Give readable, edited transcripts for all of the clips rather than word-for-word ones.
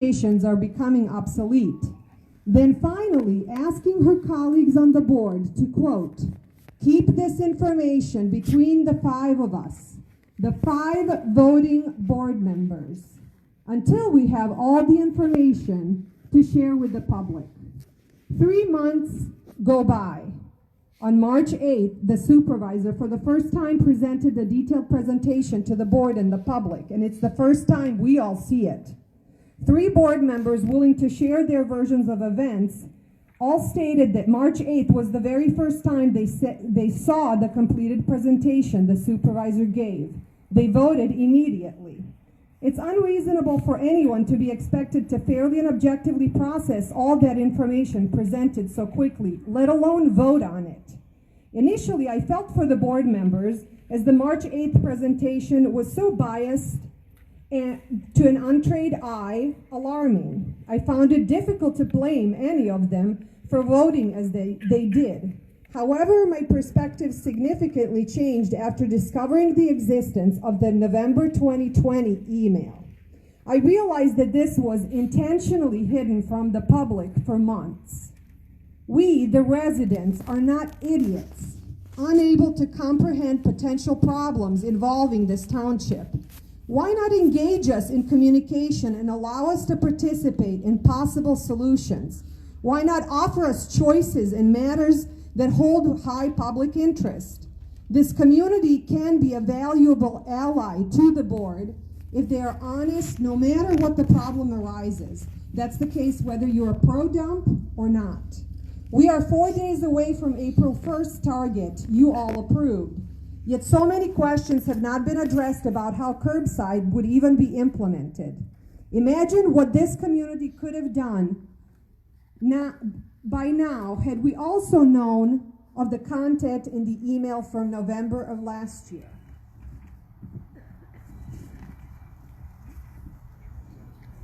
recommendations are becoming obsolete. Then finally, asking her colleagues on the board to, quote, keep this information between the five of us, the 5 voting board members, until we have all the information to share with the public. 3 months go by. On March 8th, the supervisor for the first time presented a detailed presentation to the board and the public, and it's the first time we all see it. 3 board members willing to share their versions of events all stated that March 8th was the very first time they saw the completed presentation the supervisor gave. They voted immediately. It's unreasonable for anyone to be expected to fairly and objectively process all that information presented so quickly, let alone vote on it. Initially, I felt for the board members, as the March 8th presentation was so biased and, to an untrained eye, alarming. I found it difficult to blame any of them for voting as they did. However, my perspective significantly changed after discovering the existence of the November 2020 email. I realized that this was intentionally hidden from the public for months. We, the residents, are not idiots, unable to comprehend potential problems involving this township. Why not engage us in communication and allow us to participate in possible solutions? Why not offer us choices in matters that hold high public interest? This community can be a valuable ally to the board if they are honest, no matter what the problem arises. That's the case whether you're pro-dump or not. We are 4 days away from April 1st target you all approved. Yet so many questions have not been addressed about how curbside would even be implemented. Imagine what this community could have done by now had we also known of the content in the email from November of last year.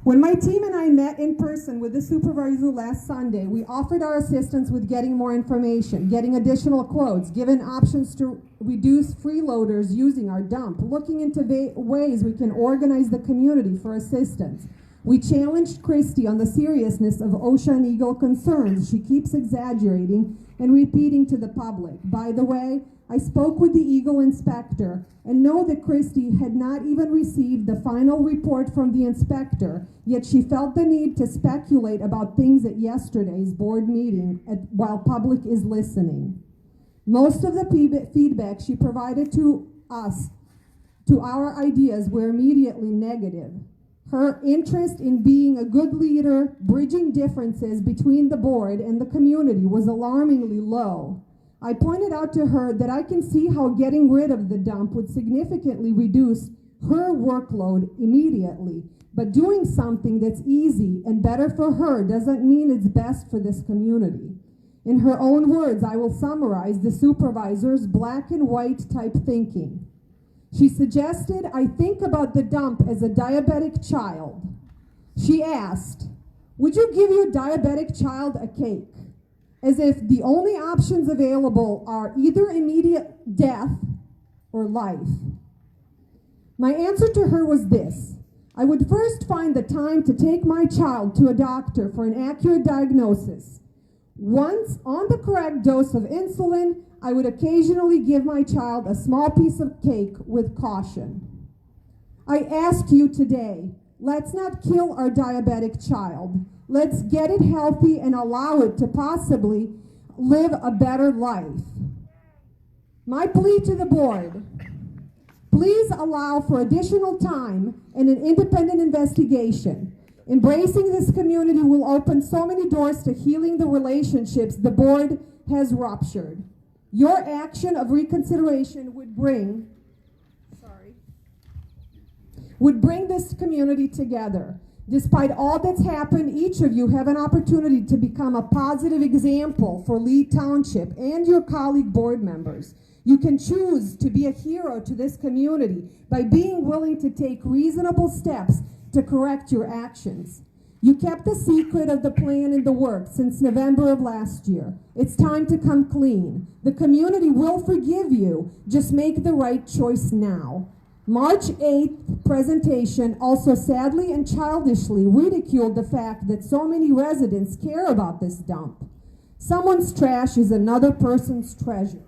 When my team and I met in person with the supervisor last Sunday, we offered our assistance with getting more information, getting additional quotes, given options to reduce freeloaders using our dump, looking into ways we can organize the community for assistance. We challenged Christy on the seriousness of OSHA and Eagle concerns she keeps exaggerating and repeating to the public. By the way, I spoke with the Eagle inspector and know that Christy had not even received the final report from the inspector, yet she felt the need to speculate about things at yesterday's board meeting while public is listening. Most of the feedback she provided to us, to our ideas, were immediately negative. Her interest in being a good leader, bridging differences between the board and the community, was alarmingly low. I pointed out to her that I can see how getting rid of the dump would significantly reduce her workload immediately, but doing something that's easy and better for her doesn't mean it's best for this community. In her own words, I will summarize the supervisor's black and white type thinking. She suggested I think about the dump as a diabetic child. She asked, would you give your diabetic child a cake? As if the only options available are either immediate death or life. My answer to her was this: I would first find the time to take my child to a doctor for an accurate diagnosis. Once on the correct dose of insulin, I would occasionally give my child a small piece of cake with caution. I ask you today, let's not kill our diabetic child. Let's get it healthy and allow it to possibly live a better life. My plea to the board, please allow for additional time and an independent investigation. Embracing this community will open so many doors to healing the relationships the board has ruptured. Your action of reconsideration would bring this community together. Despite all that's happened, each of you have an opportunity to become a positive example for Lee Township and your colleague board members. You can choose to be a hero to this community by being willing to take reasonable steps to correct your actions. You kept the secret of the plan in the works since November of last year. It's time to come clean. The community will forgive you. Just make the right choice now. March 8th presentation also sadly and childishly ridiculed the fact that so many residents care about this dump. Someone's trash is another person's treasure.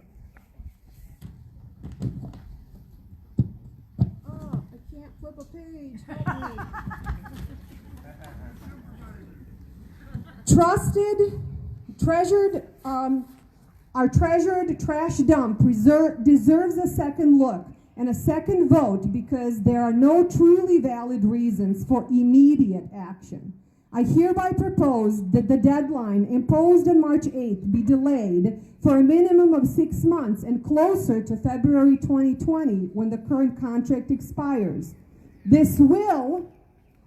Oh, I can't flip a page. Help me. Our treasured trash dump deserves a second look and a second vote because there are no truly valid reasons for immediate action. I hereby propose that the deadline imposed on March 8th be delayed for a minimum of 6 months and closer to February 2020 when the current contract expires. This will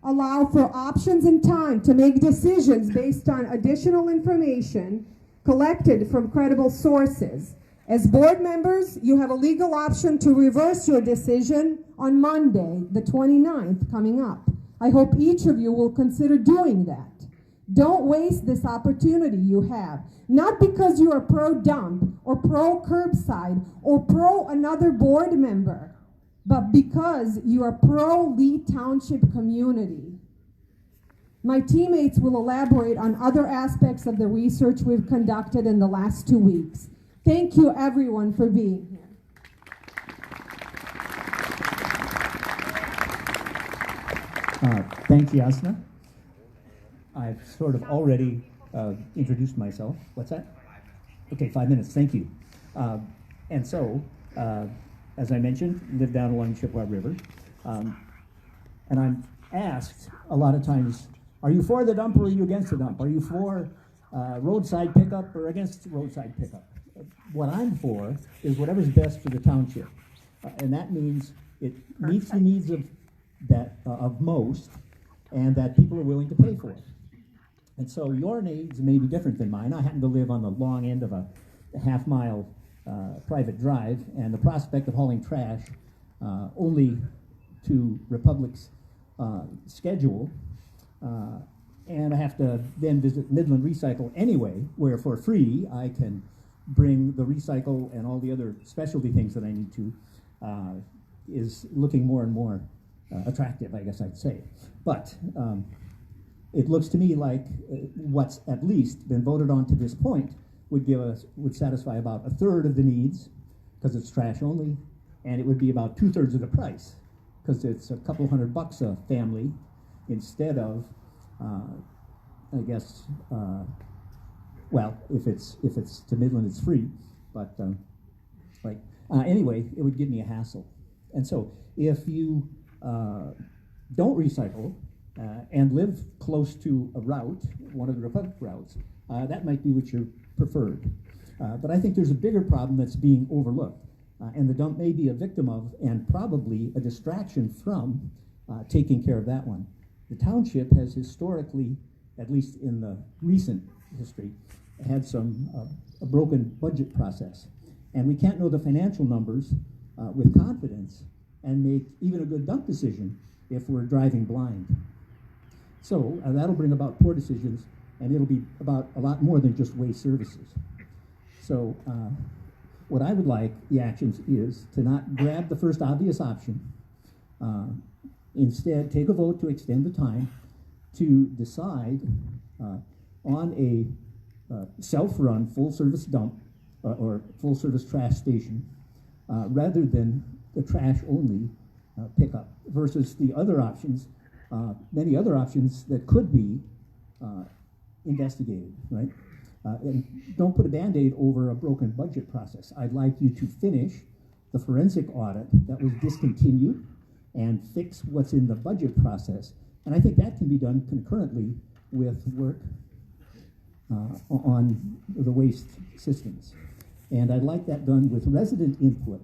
allow for options and time to make decisions based on additional information collected from credible sources. As board members, you have a legal option to reverse your decision on Monday, the 29th, coming up. I hope each of you will consider doing that. Don't waste this opportunity you have, not because you are pro-dump or pro-curbside or pro another board member, but because you are pro-Lee Township community. My teammates will elaborate on other aspects of the research we've conducted in the last 2 weeks. Thank you, everyone, for being here. Thank you, Yasna. I've sort of already introduced myself. What's that? Okay, 5 minutes. Thank you. And so, as I mentioned, live down along the Chippewa River. And I'm asked a lot of times, are you for the dump or are you against the dump? Are you for roadside pickup or against roadside pickup? What I'm for is whatever's best for the township. And that means it meets the needs of most, and that people are willing to pay for it. And so your needs may be different than mine. I happen to live on the long end of a half-mile private drive, and the prospect of hauling trash only to Republic's schedule, and I have to then visit Midland Recycle anyway, where for free I can bring the recycle and all the other specialty things that I need to, is looking more and more attractive, I guess I'd say. But it looks to me like what's at least been voted on to this point would satisfy about 1/3 of the needs, because it's trash only, and it would be about 2/3 of the price, because it's a couple $100 a family instead of, I guess, well, if it's to Midland, it's free, but anyway, it would give me a hassle. And so if you don't recycle and live close to a route, one of the Republic routes, that might be what you're preferred. But I think there's a bigger problem that's being overlooked, and the dump may be a victim of, and probably a distraction from, taking care of that one. The township has historically, at least in the recent history, had a broken budget process. And we can't know the financial numbers with confidence and make even a good dump decision if we're driving blind. So that'll bring about poor decisions, and it'll be about a lot more than just waste services. So what I would like the actions is to not grab the first obvious option. Instead, take a vote to extend the time to decide on a self-run full-service dump or full-service trash station rather than the trash-only pickup versus the other options, many other options that could be investigated, right? And don't put a Band-Aid over a broken budget process. I'd like you to finish the forensic audit that was discontinued and fix what's in the budget process. And I think that can be done concurrently with work on the waste systems. And I'd like that done with resident input,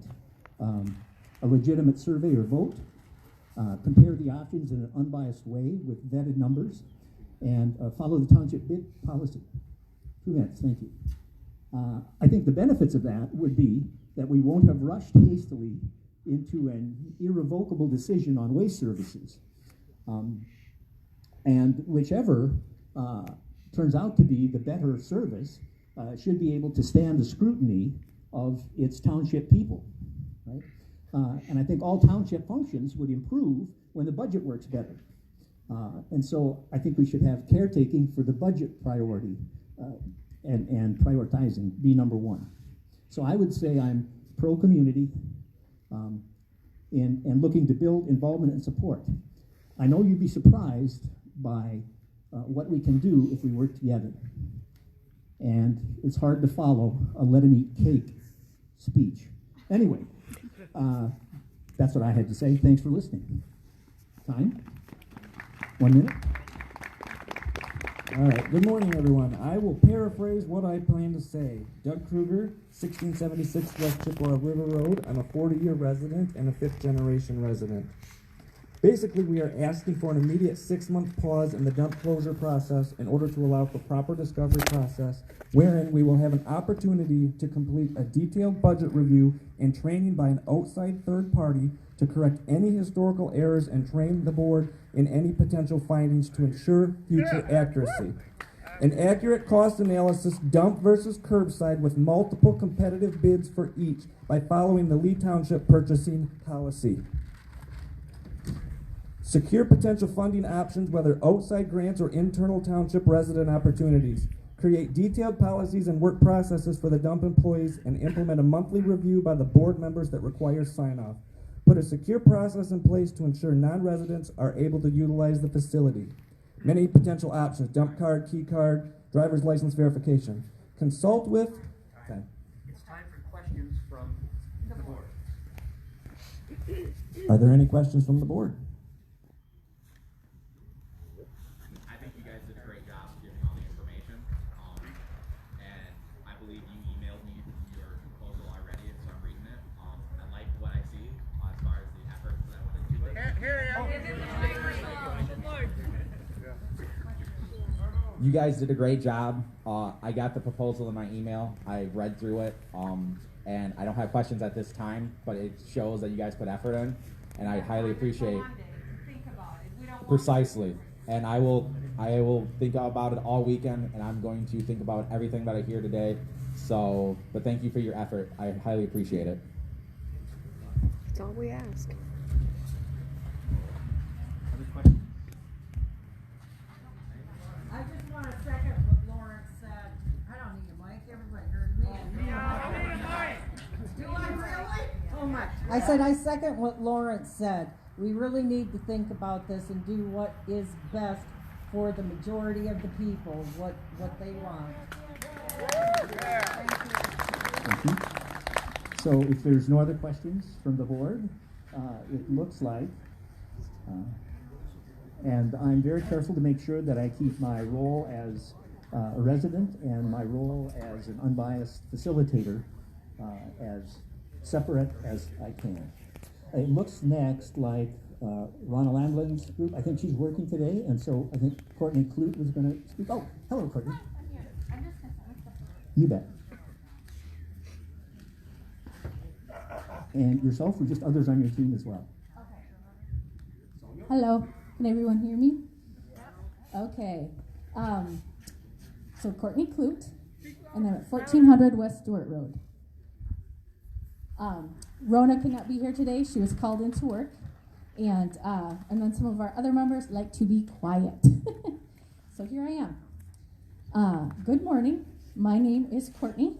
a legitimate survey or vote, compare the options in an unbiased way with vetted numbers, and follow the township bid policy. 2 minutes, thank you. I think the benefits of that would be that we won't have rushed hastily into an irrevocable decision on waste services. And whichever turns out to be the better service should be able to stand the scrutiny of its township people, right? And I think all township functions would improve when the budget works better. And so I think we should have caretaking for the budget priority and prioritizing be number one. So I would say I'm pro-community and looking to build involvement and support. I know you'd be surprised by what we can do if we work together. And it's hard to follow a let 'em eat cake speech. Anyway, that's what I had to say. Thanks for listening. Time? 1 minute? All right, good morning, everyone. I will paraphrase what I plan to say. Doug Kruger, 1676 West Chippewa River Road. I'm a 40-year resident and a 5th-generation resident. Basically, we are asking for an immediate 6-month pause in the dump closure process in order to allow for proper discovery process, wherein we will have an opportunity to complete a detailed budget review and training by an outside third party to correct any historical errors and train the board in any potential findings to ensure future accuracy. An accurate cost analysis, dump versus curbside, with multiple competitive bids for each by following the Lee Township purchasing policy. Secure potential funding options, whether outside grants or internal township resident opportunities. Create detailed policies and work processes for the dump employees and implement a monthly review by the board members that requires sign-off. Put a secure process in place to ensure non-residents are able to utilize the facility. Many potential options: dump card, key card, driver's license verification. Consult with... Okay. It's time for questions from the board. Are there any questions from the board? I think you guys did a great job giving all the information, and I believe you emailed me your proposal already, so I'm reading it. I like what I see as far as the efforts that went into it. You guys did a great job. I got the proposal in my email. I read through it, and I don't have questions at this time, but it shows that you guys put effort in, and I highly appreciate. Precisely. And I will think about it all weekend, and I'm going to think about everything that I hear today. So, but thank you for your effort. I highly appreciate it. That's all we ask. Other questions? I just want to second what Lawrence said. I don't need a mic. Everybody heard me. Do I really? Oh my. I said I second what Lawrence said. We really need to think about this and do what is best for the majority of the people, what they want. Thank you. So if there's no other questions from the board, it looks like, and I'm very careful to make sure that I keep my role as a resident and my role as an unbiased facilitator as separate as I can. It looks next like Ronna Landlin's group. I think she's working today, and so I think Courtney Clute was going to speak. Oh, hello, Courtney. I'm here. I'm just going to You bet. And yourself, or just others on your team as well? Okay. Hello. Can everyone hear me? Okay. So Courtney Clute, and I'm at 1400 West Stewart Road. Rona could not be here today. She was called into work. And then some of our other members like to be quiet. So here I am. Good morning. My name is Courtney.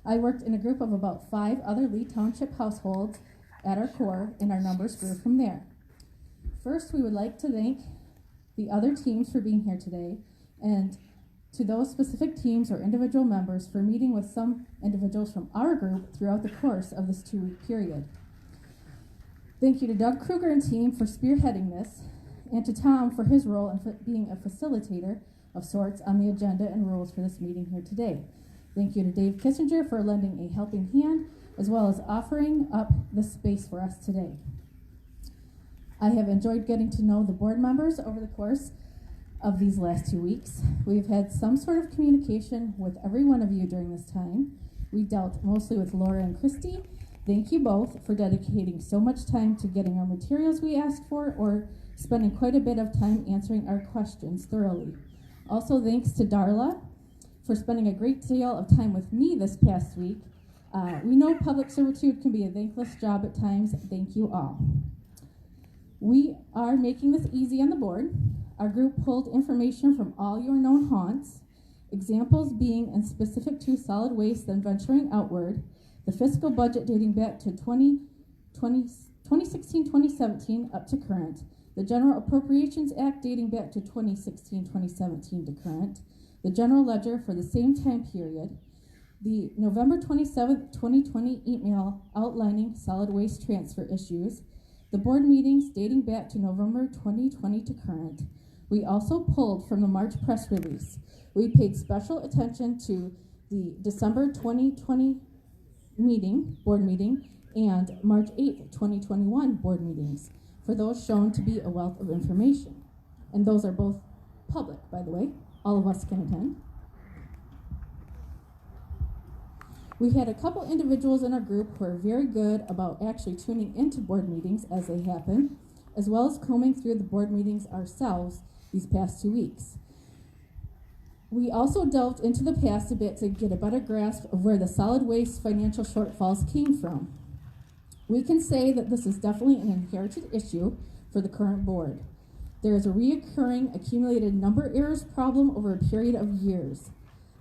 I worked in a group of about 5 other Lee Township households at our core, and our numbers grew from there. First, we would like to thank the other teams for being here today, and to those specific teams or individual members for meeting with some individuals from our group throughout the course of this 2-week period. Thank you to Doug Kruger and team for spearheading this, and to Tom for his role in being a facilitator of sorts on the agenda and rules for this meeting here today. Thank you to Dave Kissinger for lending a helping hand, as well as offering up this space for us today. I have enjoyed getting to know the board members over the course of these last 2 weeks. We've had some sort of communication with every one of you during this time. We dealt mostly with Laura and Christy. Thank you both for dedicating so much time to getting our materials we asked for, or spending quite a bit of time answering our questions thoroughly. Also, thanks to Darla for spending a great deal of time with me this past week. We know public servitude can be a thankless job at times. Thank you all. We are making this easy on the board. Our group pulled information from all your known haunts, examples being and specific to solid waste, then venturing outward, the fiscal budget dating back to 2016-2017 up to current, the General Appropriations Act dating back to 2016-2017 to current, the General Ledger for the same time period, the November 27th, 2020 email outlining solid waste transfer issues, the board meetings dating back to November 2020 to current. We also pulled from the March press release. We paid special attention to the December 2020 board meeting, and March 8th, 2021 board meetings, for those shown to be a wealth of information. And those are both public, by the way. All of us can attend. We had a couple individuals in our group who are very good about actually tuning into board meetings as they happen, as well as combing through the board meetings ourselves these past 2 weeks. We also delved into the past a bit to get a better grasp of where the solid waste financial shortfalls came from. We can say that this is definitely an inherited issue for the current board. There is a reoccurring accumulated number errors problem over a period of years.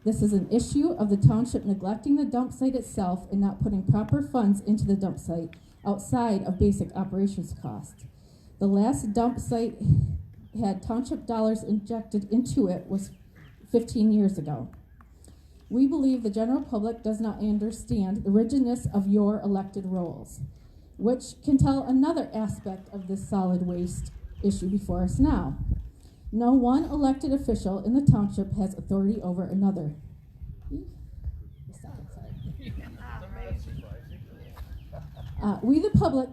This is an issue of the township neglecting the dump site itself and not putting proper funds into the dump site outside of basic operations cost. The last dump site had township dollars injected into it was 15 years ago. We believe the general public does not understand the rigidness of your elected roles, which can tell another aspect of this solid waste issue before us now. No one elected official in the township has authority over another. We, the public,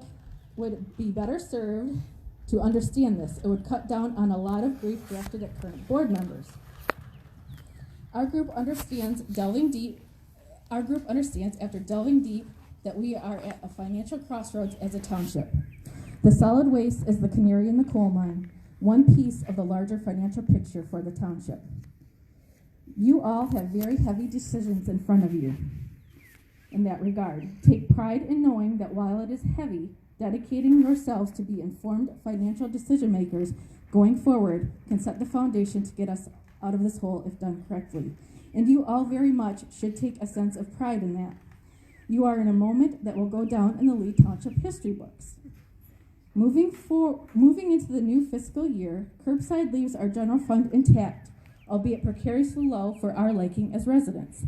would be better served to understand this. It would cut down on a lot of grief directed at current board members. Our group understands after delving deep that we are at a financial crossroads as a township. The solid waste is the canary in the coal mine, one piece of the larger financial picture for the township. You all have very heavy decisions in front of you in that regard. Take pride in knowing that while it is heavy, dedicating yourselves to be informed financial decision makers going forward can set the foundation to get us out of this hole if done correctly. And you all very much should take a sense of pride in that. You are in a moment that will go down in the Lee Township history books. Moving into the new fiscal year, curbside leaves our general fund intact, albeit precariously low for our liking as residents.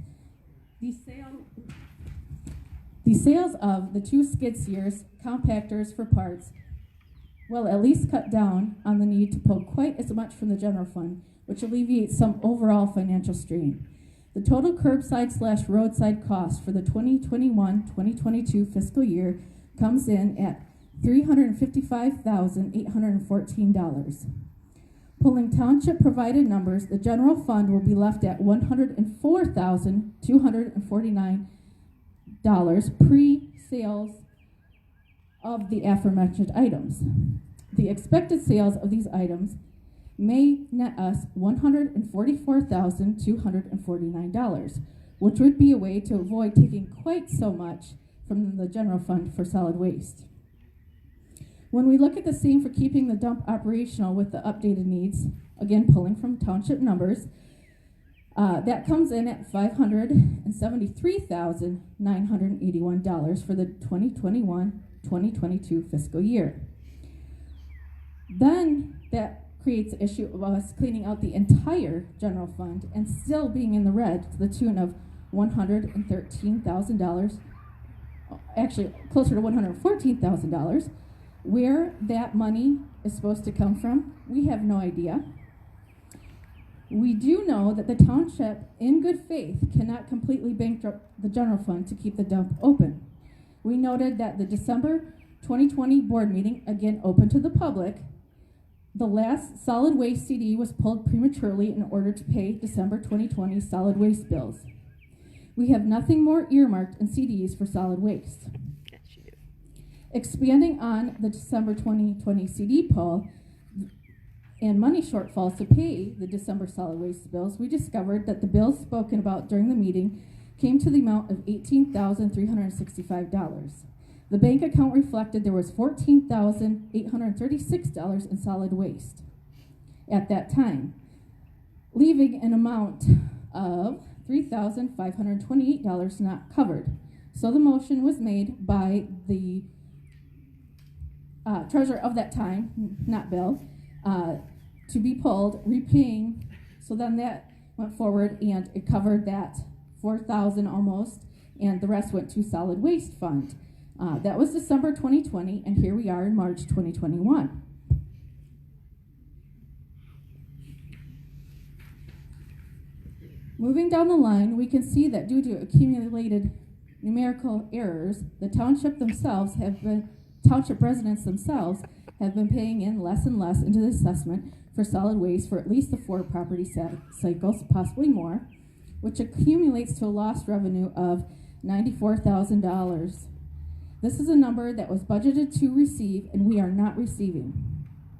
The sales of the 2 skid steers, compactors for parts, will at least cut down on the need to pull quite as much from the general fund, which alleviates some overall financial strain. The total curbside/roadside cost for the 2021-2022 fiscal year comes in at $355,814. Pulling township provided numbers, the general fund will be left at $104,249 pre-sales of the aforementioned items. The expected sales of these items may net us $144,249, which would be a way to avoid taking quite so much from the general fund for solid waste. When we look at the same for keeping the dump operational with the updated needs, again pulling from township numbers, that comes in at $573,981 for the 2021-2022 fiscal year. Then that creates the issue of us cleaning out the entire general fund and still being in the red to the tune of $113,000, actually closer to $114,000. Where that money is supposed to come from, we have no idea. We do know that the township, in good faith, cannot completely bankrupt the general fund to keep the dump open. We noted that the December 2020 board meeting, again open to the public, the last solid waste CD was pulled prematurely in order to pay December 2020 solid waste bills. We have nothing more earmarked in CDs for solid waste. Expanding on the December 2020 CD pull and money shortfalls to pay the December solid waste bills, we discovered that the bills spoken about during the meeting came to the amount of $18,365. The bank account reflected there was $14,836 in solid waste at that time, leaving an amount of $3,528 not covered. So the motion was made by the treasurer of that time, not Bill, to be pulled, repaying. So then that went forward and it covered that $4,000 almost, and the rest went to solid waste fund. That was December 2020, and here we are in March 2021. Moving down the line, we can see that due to accumulated numerical errors, the township residents themselves have been paying in less and less into the assessment for solid waste for at least the 4 property cycles, possibly more, which accumulates to a lost revenue of $94,000. This is a number that was budgeted to receive, and we are not receiving.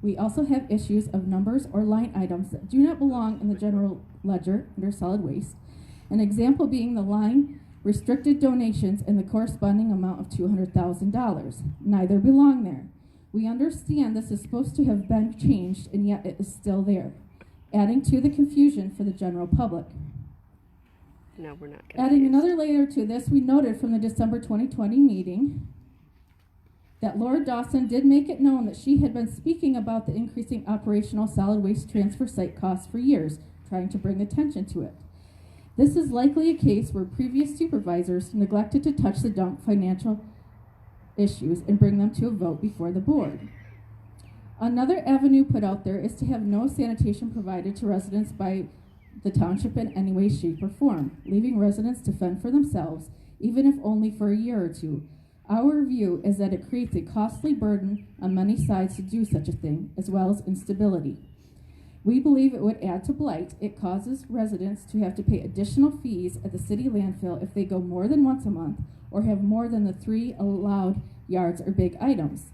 We also have issues of numbers or line items that do not belong in the general ledger under solid waste. An example being the line restricted donations and the corresponding amount of $200,000. Neither belong there. We understand this is supposed to have been changed, and yet it is still there, adding to the confusion for the general public. No, we're not. Adding another layer to this, we noted from the December 2020 meeting that Laura Dawson did make it known that she had been speaking about the increasing operational solid waste transfer site costs for years, trying to bring attention to it. This is likely a case where previous supervisors neglected to touch the dump financial issues and bring them to a vote before the board. Another avenue put out there is to have no sanitation provided to residents by the township in any way, shape, or form, leaving residents to fend for themselves, even if only for a year or two. Our view is that it creates a costly burden on many sides to do such a thing, as well as instability. We believe it would add to blight. It causes residents to have to pay additional fees at the city landfill if they go more than once a month or have more than the 3 allowed yards or big items.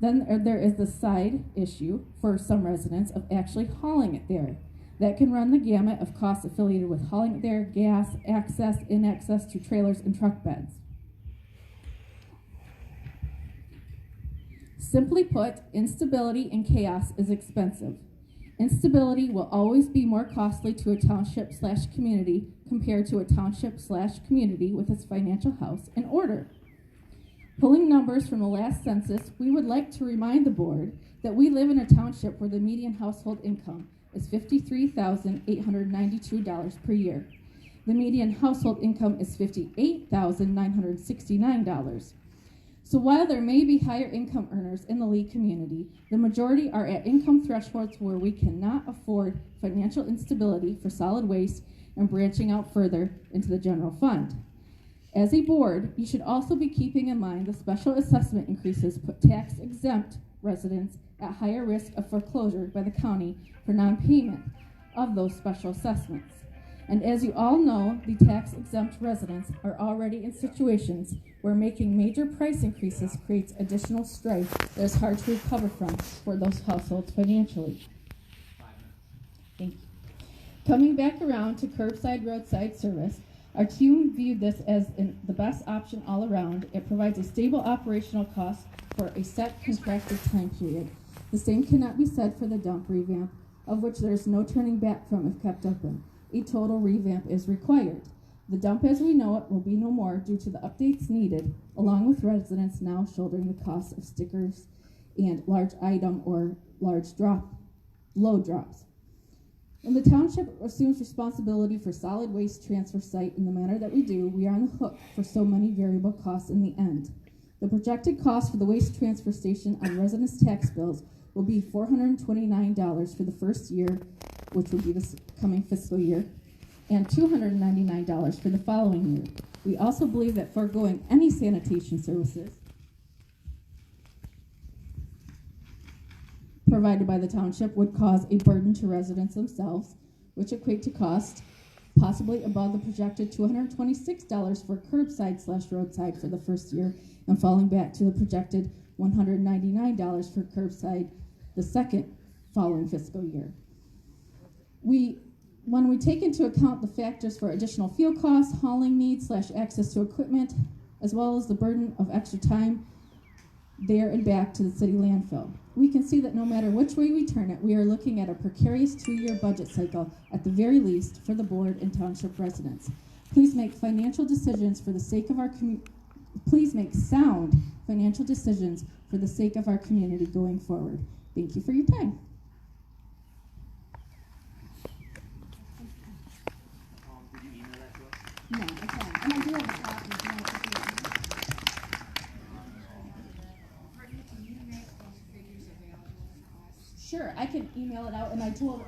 Then there is the side issue for some residents of actually hauling it there. That can run the gamut of costs affiliated with hauling it there, gas, access, in access to trailers and truck beds. Simply put, instability and chaos is expensive. Instability will always be more costly to a township/community compared to a township/community with its financial house in order. Pulling numbers from the last census, we would like to remind the board that we live in a township where the median household income is $53,892 per year. The median household income is $58,969. So while there may be higher income earners in the Lee community, the majority are at income thresholds where we cannot afford financial instability for solid waste and branching out further into the general fund. As a board, you should also be keeping in mind the special assessment increases put tax-exempt residents at higher risk of foreclosure by the county for non-payment of those special assessments. And as you all know, the tax-exempt residents are already in situations where making major price increases creates additional strife that is hard to recover from for those households financially. Thank you. Coming back around to curbside roadside service, our team viewed this as the best option all around. It provides a stable operational cost for a set contracted time period. The same cannot be said for the dump revamp, of which there is no turning back from if kept open. A total revamp is required. The dump as we know it will be no more due to the updates needed, along with residents now shouldering the cost of stickers and large item or large load drops. When the township assumes responsibility for solid waste transfer site in the manner that we do, we are on the hook for so many variable costs in the end. The projected cost for the waste transfer station on residents' tax bills will be $429 for the first year, which would be this coming fiscal year, and $299 for the following year. We also believe that foregoing any sanitation services provided by the township would cause a burden to residents themselves, which equate to cost possibly above the projected $226 for curbside/roadside for the first year, and falling back to the projected $199 for curbside the second following fiscal year. We when we take into account the factors for additional fuel costs, hauling needs / access to equipment, as well as the burden of extra time there and back to the city landfill, we can see that no matter which way we turn it, we are looking at a precarious 2-year budget cycle at the very least for the board and township residents. Please make financial decisions for the sake of our community. Please make sound financial decisions for the sake of our community going forward. Thank you for your time. Did you email that to us? No, I can't. And I do have a copy if you want to see it. Sure, I can email it out, and I told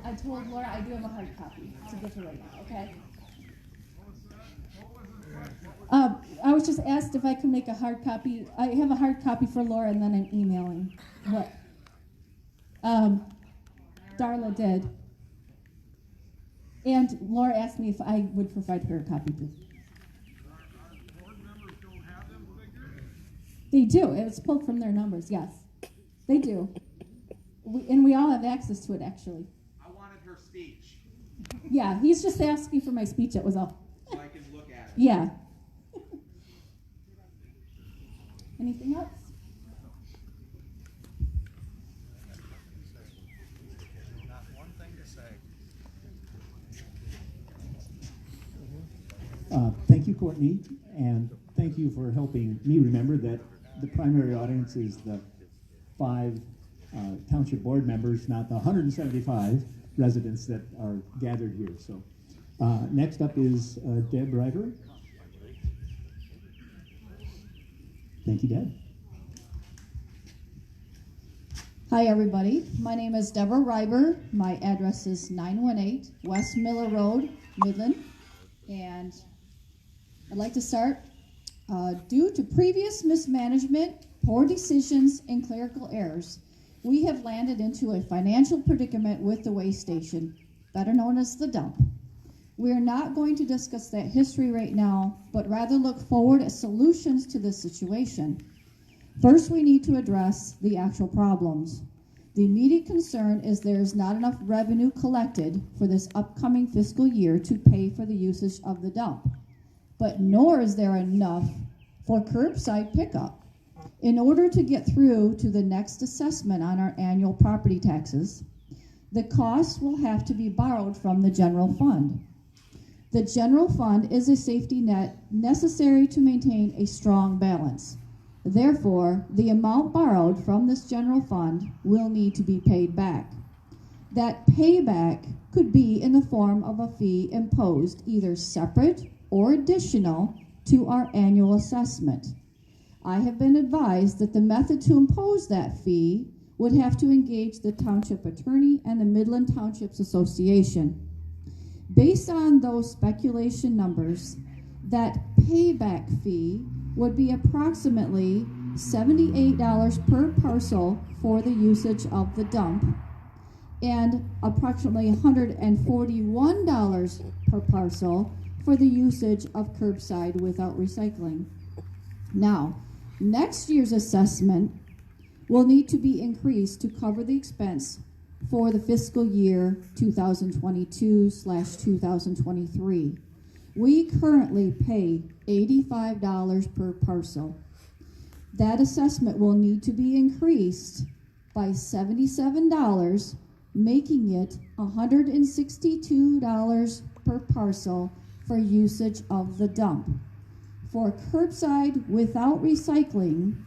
Laura I do have a hard copy to give her right now, okay? I was just asked if I could make a hard copy. I have a hard copy for Laura, and then I'm emailing. What? Darla did. And Laura asked me if I would provide her a copy too. They do. It's pulled from their numbers, yes. They do. We all have access to it, actually. I wanted her speech, Yeah, he's just asking for my speech, that was all. so I can look at it. Yeah. Anything else? Thank you, Courtney, and thank you for helping me remember that the primary audience is the 5 township board members, not the 175 residents that are gathered here. So next up is Deb River. Thank you, Deb. Hi, everybody. My name is Deborah Reiber. My address is 918 West Miller Road, Midland. And I'd like to start. Due to previous mismanagement, poor decisions, and clerical errors, we have landed into a financial predicament with the waste station, better known as the dump. We are not going to discuss that history right now, but rather look forward at solutions to this situation. First, we need to address the actual problems. The immediate concern is there is not enough revenue collected for this upcoming fiscal year to pay for the usage of the dump, but nor is there enough for curbside pickup. In order to get through to the next assessment on our annual property taxes, the costs will have to be borrowed from the general fund. The general fund is a safety net necessary to maintain a strong balance. Therefore, the amount borrowed from this general fund will need to be paid back. That payback could be in the form of a fee imposed either separate or additional to our annual assessment. I have been advised that the method to impose that fee would have to engage the township attorney and the Midland Townships Association. Based on those speculation numbers, that payback fee would be approximately $78 per parcel for the usage of the dump and approximately $141 per parcel for the usage of curbside without recycling. Now, next year's assessment will need to be increased to cover the expense for the fiscal year 2022/2023. We currently pay $85 per parcel. That assessment will need to be increased by $77, making it $162 per parcel for usage of the dump. For curbside without recycling,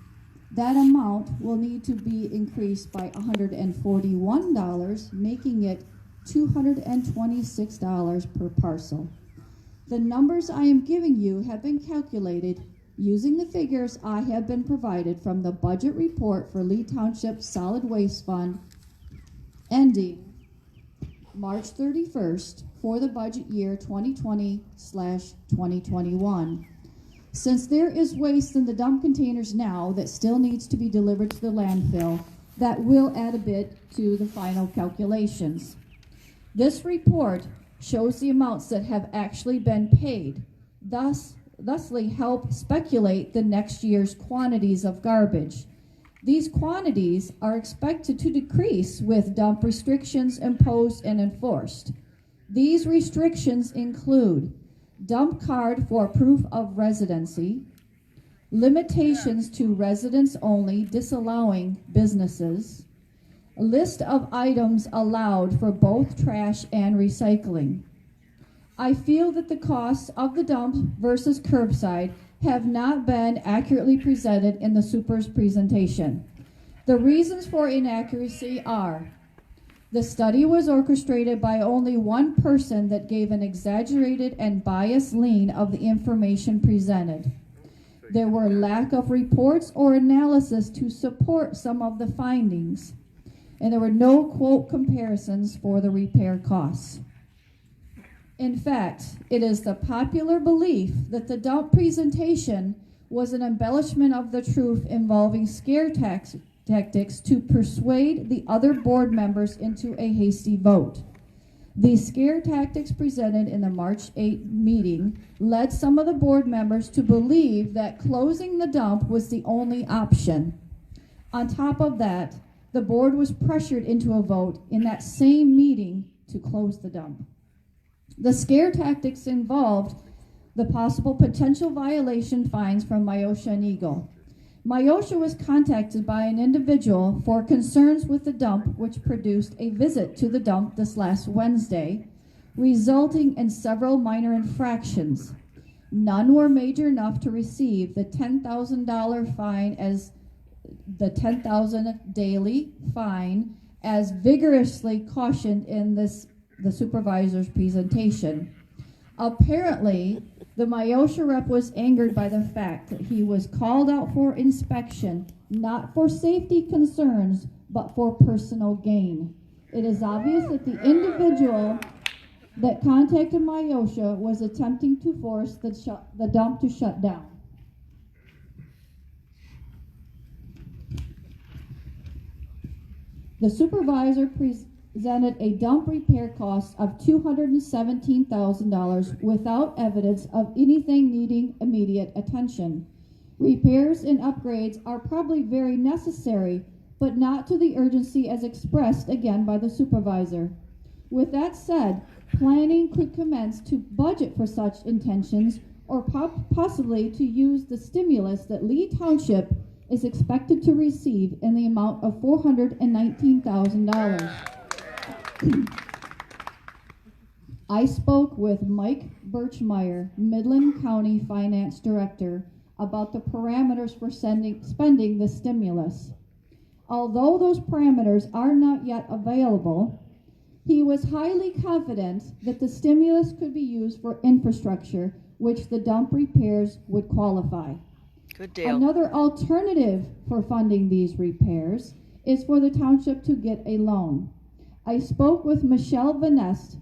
that amount will need to be increased by $141, making it $226 per parcel. The numbers I am giving you have been calculated using the figures I have been provided from the budget report for Lee Township Solid Waste Fund ending March 31st for the budget year 2020/2021. Since there is waste in the dump containers now that still needs to be delivered to the landfill, that will add a bit to the final calculations. This report shows the amounts that have actually been paid, thusly help speculate the next year's quantities of garbage. These quantities are expected to decrease with dump restrictions imposed and enforced. These restrictions include dump card for proof of residency, limitations to residents only, disallowing businesses, a list of items allowed for both trash and recycling. I feel that the costs of the dump versus curbside have not been accurately presented in the super's presentation. The reasons for inaccuracy are: the study was orchestrated by only one person that gave an exaggerated and biased lean of the information presented. There were lack of reports or analysis to support some of the findings, and there were no quote comparisons for the repair costs. In fact, it is the popular belief that the dump presentation was an embellishment of the truth involving scare tactics to persuade the other board members into a hasty vote. The scare tactics presented in the March 8 meeting led some of the board members to believe that closing the dump was the only option. On top of that, the board was pressured into a vote in that same meeting to close the dump. The scare tactics involved the possible potential violation fines from Myosha and Eagle. Myosha was contacted by an individual for concerns with the dump, which produced a visit to the dump this last Wednesday, resulting in several minor infractions. None were major enough to receive the $10,000 fine as the $10,000 daily fine as vigorously cautioned in the supervisor's presentation. Apparently, the Myosha rep was angered by the fact that he was called out for inspection, not for safety concerns, but for personal gain. It is obvious that the individual that contacted Myosha was attempting to force the dump to shut down. The supervisor presented a dump repair cost of $217,000 without evidence of anything needing immediate attention. Repairs and upgrades are probably very necessary, but not to the urgency as expressed again by the supervisor. With that said, planning could commence to budget for such intentions or possibly to use the stimulus that Lee Township is expected to receive in the amount of $419,000. I spoke with Mike Birchmeyer, Midland County Finance Director, about the parameters for spending the stimulus. Although those parameters are not yet available, he was highly confident that the stimulus could be used for infrastructure, which the dump repairs would qualify. Good deal. Another alternative for funding these repairs is for the township to get a loan. I spoke with Michelle Vanest,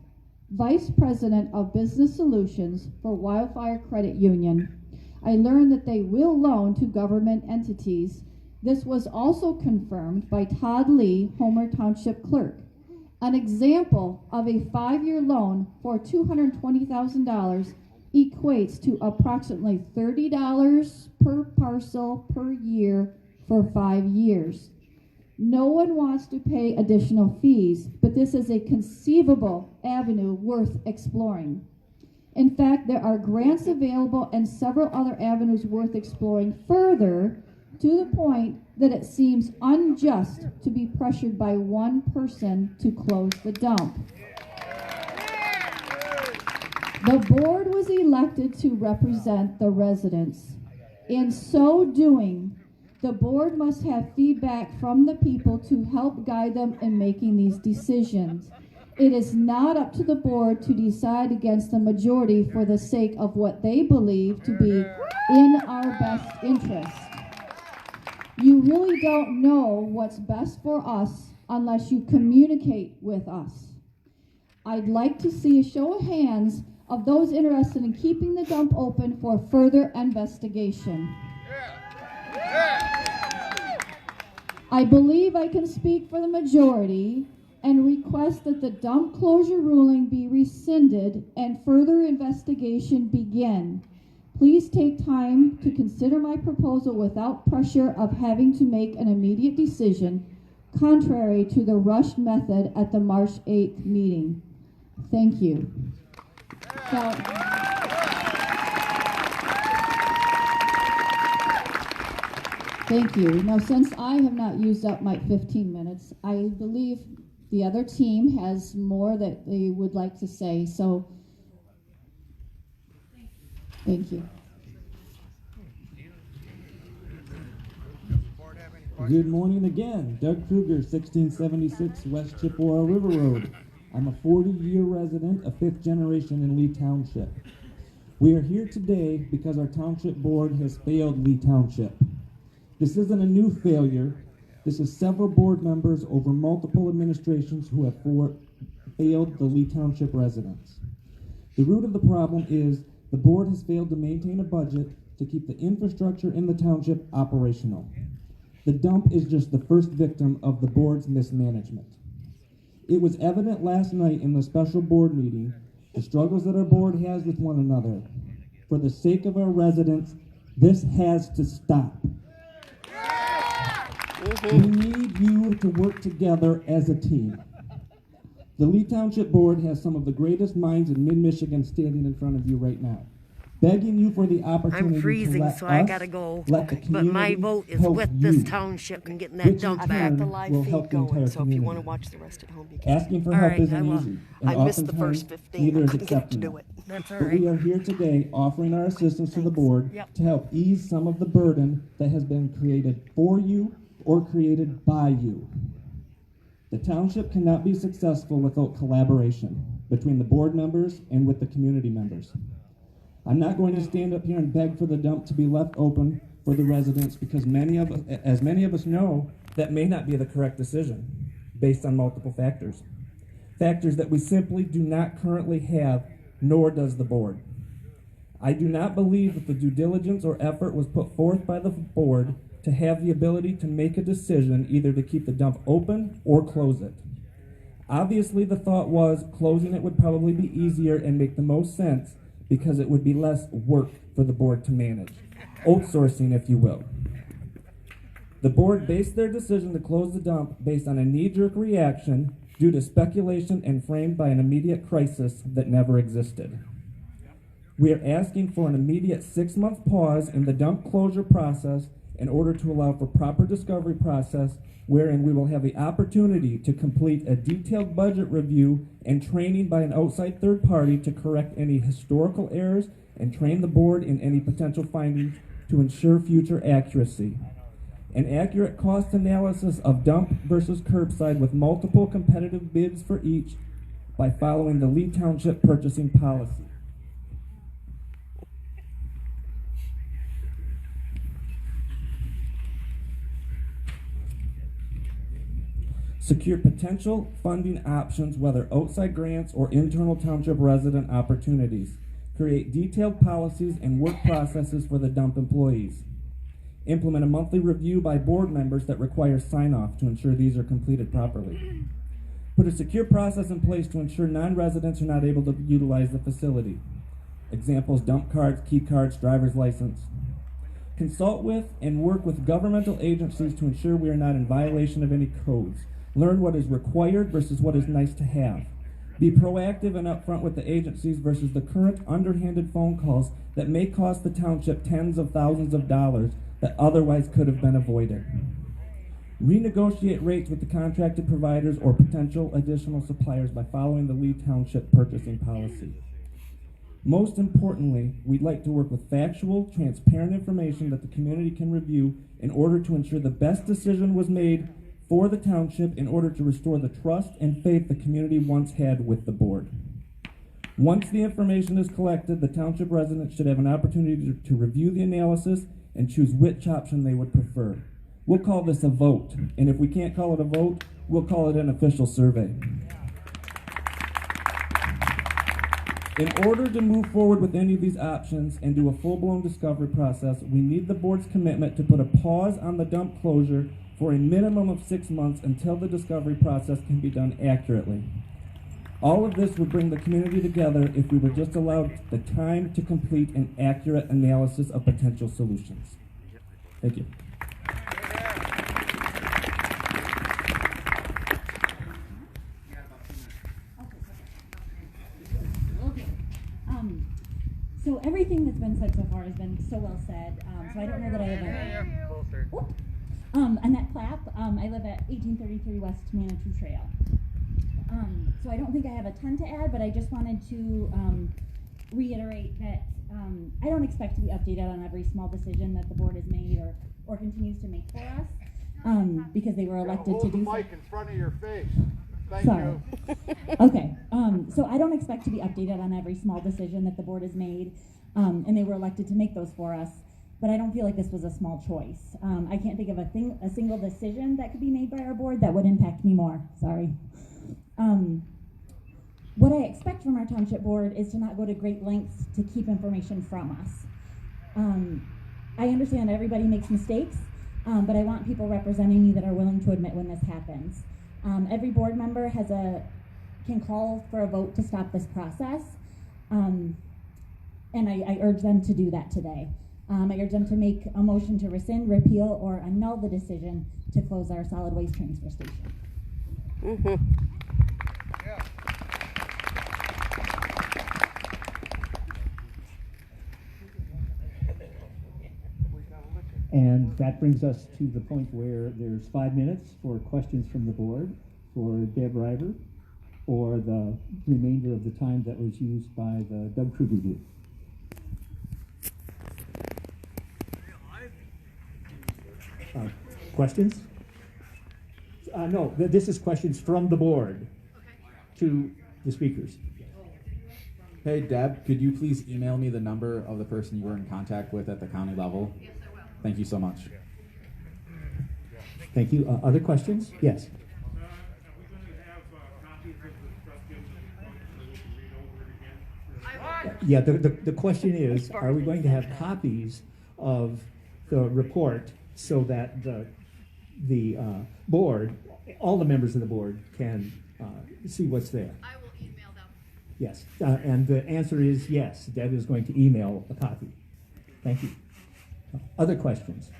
Vice President of Business Solutions for Wildfire Credit Union. I learned that they will loan to government entities. This was also confirmed by Todd Lee, Homer Township Clerk. An example of a 5-year loan for $220,000 equates to approximately $30 per parcel per year for 5 years. No one wants to pay additional fees, but this is a conceivable avenue worth exploring. In fact, there are grants available and several other avenues worth exploring further, to the point that it seems unjust to be pressured by one person to close the dump. The board was elected to represent the residents. In so doing, the board must have feedback from the people to help guide them in making these decisions. It is not up to the board to decide against the majority for the sake of what they believe to be in our best interest. You really don't know what's best for us unless you communicate with us. I'd like to see a show of hands of those interested in keeping the dump open for further investigation. I believe I can speak for the majority and request that the dump closure ruling be rescinded and further investigation begin. Please take time to consider my proposal without pressure of having to make an immediate decision, contrary to the rushed method at the March 8th meeting. Thank you. Now, thank you. Now, since I have not used up my 15 minutes, I believe the other team has more that they would like to say. So, thank you. Good morning again. Doug Kruger, 1676 West Chippewa River Road. I'm a 40-year resident, a fifth generation in Lee Township. We are here today because our township board has failed Lee Township. This isn't a new failure. This is several board members over multiple administrations who have failed the Lee Township residents. The root of the problem is the board has failed to maintain a budget to keep the infrastructure in the township operational. The dump is just the first victim of the board's mismanagement. It was evident last night in the special board meeting the struggles that our board has with one another. For the sake of our residents, this has to stop. We need you to work together as a team. The Lee Township Board has some of the greatest minds in mid-Michigan standing in front of you right now, begging you for the opportunity I'm freezing, to let so us, I gotta go. let the But my community vote is help with this you, township and getting which that in dump turn back. will The live help feed the entire going, so if you community. want to watch the rest at home, you can. Asking for All help right, isn't I will. easy, and I missed the oftentimes first 15. neither I is couldn't get to accepting do it. it. That's all But right. we are here today offering our assistance to the Thanks. board Yep. to help ease some of the burden that has been created for you or created by you. The township cannot be successful without collaboration between the board members and with the community members. I'm not going to stand up here and beg for the dump to be left open for the residents because many of us know that may not be the correct decision based on multiple factors. Factors that we simply do not currently have, nor does the board. I do not believe that the due diligence or effort was put forth by the board to have the ability to make a decision either to keep the dump open or close it. Obviously, the thought was closing it would probably be easier and make the most sense because it would be less work for the board to manage. Outsourcing, if you will. The board based their decision to close the dump based on a knee-jerk reaction due to speculation and framed by an immediate crisis that never existed. We are asking for an immediate 6-month pause in the dump closure process in order to allow for proper discovery process wherein we will have the opportunity to complete a detailed budget review and training by an outside third party to correct any historical errors and train the board in any potential findings to ensure future accuracy. An accurate cost analysis of dump versus curbside with multiple competitive bids for each by following the Lee Township purchasing policy. Secure potential funding options, whether outside grants or internal township resident opportunities. Create detailed policies and work processes for the dump employees. Implement a monthly review by board members that requires sign-off to ensure these are completed properly. Put a secure process in place to ensure non-residents are not able to utilize the facility. Examples: dump cards, key cards, driver's license. Consult with and work with governmental agencies to ensure we are not in violation of any codes. Learn what is required versus what is nice to have. Be proactive and upfront with the agencies versus the current underhanded phone calls that may cost the township tens of thousands of dollars that otherwise could have been avoided. Renegotiate rates with the contracted providers or potential additional suppliers by following the Lee Township purchasing policy. Most importantly, we'd like to work with factual, transparent information that the community can review in order to ensure the best decision was made for the township in order to restore the trust and faith the community once had with the board. Once the information is collected, the township residents should have an opportunity to review the analysis and choose which option they would prefer. We'll call this a vote, and if we can't call it a vote, we'll call it an official survey. In order to move forward with any of these options and do a full-blown discovery process, we need the board's commitment to put a pause on the dump closure for a minimum of 6 months until the discovery process can be done accurately. All of this would bring the community together if we were just allowed the time to complete an accurate analysis of potential solutions. Thank you. So everything that's been said so far has been so well said. So I don't know that I have a. Oop. Annette Clapp. I live at 1833 West Manitou Trail. So I don't think I have a ton to add, but I just wanted to reiterate that I don't expect to be updated on every small decision that the board has made or continues to make for us because they were elected to do so. Hold the mic in front of your face. Thank Sorry. you. Okay. So I don't expect to be updated on every small decision that the board has made, and they were elected to make those for us. But I don't feel like this was a small choice. I can't think of a single decision that could be made by our board that would impact me more. Sorry. What I expect from our township board is to not go to great lengths to keep information from us. I understand everybody makes mistakes, but I want people representing me that are willing to admit when this happens. Every board member can call for a vote to stop this process, and I urge them to do that today. I urge them to make a motion to rescind, repeal, or annul the decision to close our solid waste transfer station. Mm-hmm. And that brings us to the point where there's 5 minutes for questions from the board for Deb River, or the remainder of the time that was used by the Doug Kruger group. Questions? No, this is questions from the board to the speakers. Hey Deb, could you please email me the number of the person you were in contact with at the county level? Thank you so much. Thank you. Other questions? Yes. Yeah, the question is, are we going to have copies of the report so that the board, all the members of the board, can see what's there? I will email them. Yes, and the answer is yes. Deb is going to email a copy. Thank you. Other questions?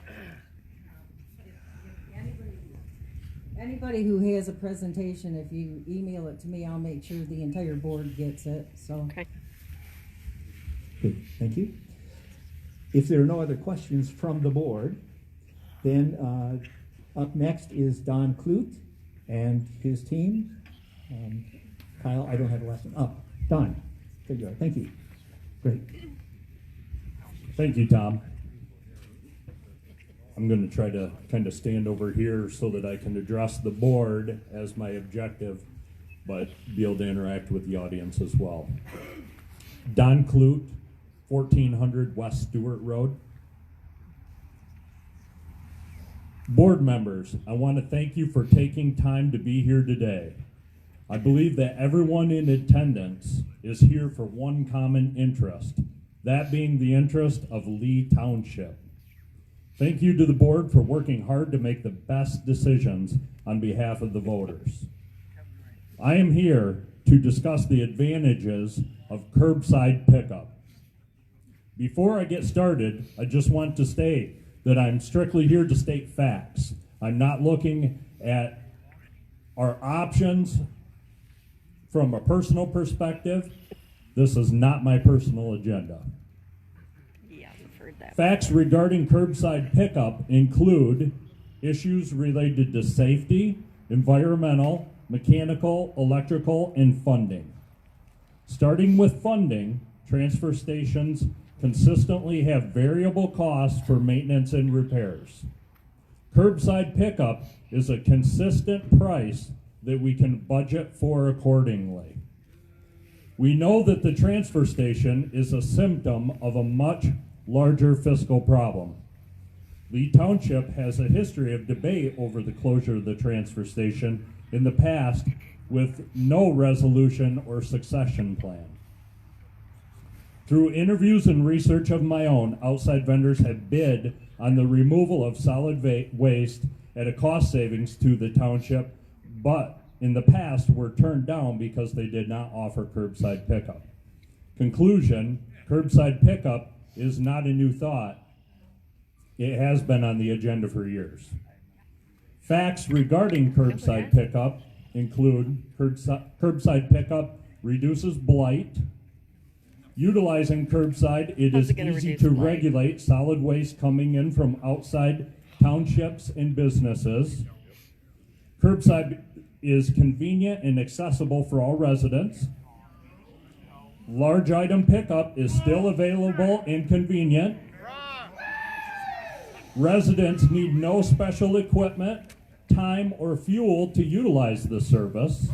Anybody who has a presentation, if you email it to me, I'll make sure the entire board gets it. So. Okay. Good, thank you. If there are no other questions from the board, then up next is Don Clute and his team. Kyle, I don't have the last name. Oh, Don, there you are. Thank you. Great. Thank you, Tom. I'm going to try to kind of stand over here so that I can address the board as my objective, but be able to interact with the audience as well. Don Clute, 1400 West Stewart Road. Board members, I want to thank you for taking time to be here today. I believe that everyone in attendance is here for one common interest, that being the interest of Lee Township. Thank you to the board for working hard to make the best decisions on behalf of the voters. I am here to discuss the advantages of curbside pickup. Before I get started, I just want to state that I'm strictly here to state facts. I'm not looking at our options from a personal perspective. This is not my personal agenda. Yeah, I've heard that. Facts regarding curbside pickup include issues related to safety, environmental, mechanical, electrical, and funding. Starting with funding, transfer stations consistently have variable costs for maintenance and repairs. Curbside pickup is a consistent price that we can budget for accordingly. We know that the transfer station is a symptom of a much larger fiscal problem. Lee Township has a history of debate over the closure of the transfer station in the past with no resolution or succession plan. Through interviews and research of my own, outside vendors have bid on the removal of solid waste at a cost savings to the township, but in the past were turned down because they did not offer curbside pickup. Conclusion, curbside pickup is not a new thought. It has been on the agenda for years. Facts regarding curbside pickup include curbside pickup reduces blight, Utilizing curbside, it How's is it gonna easy reduce to light? regulate solid waste coming in from outside townships and businesses. Curbside is convenient and accessible for all residents. Large item pickup is still available and convenient. Residents need no special equipment, time, or fuel to utilize the service.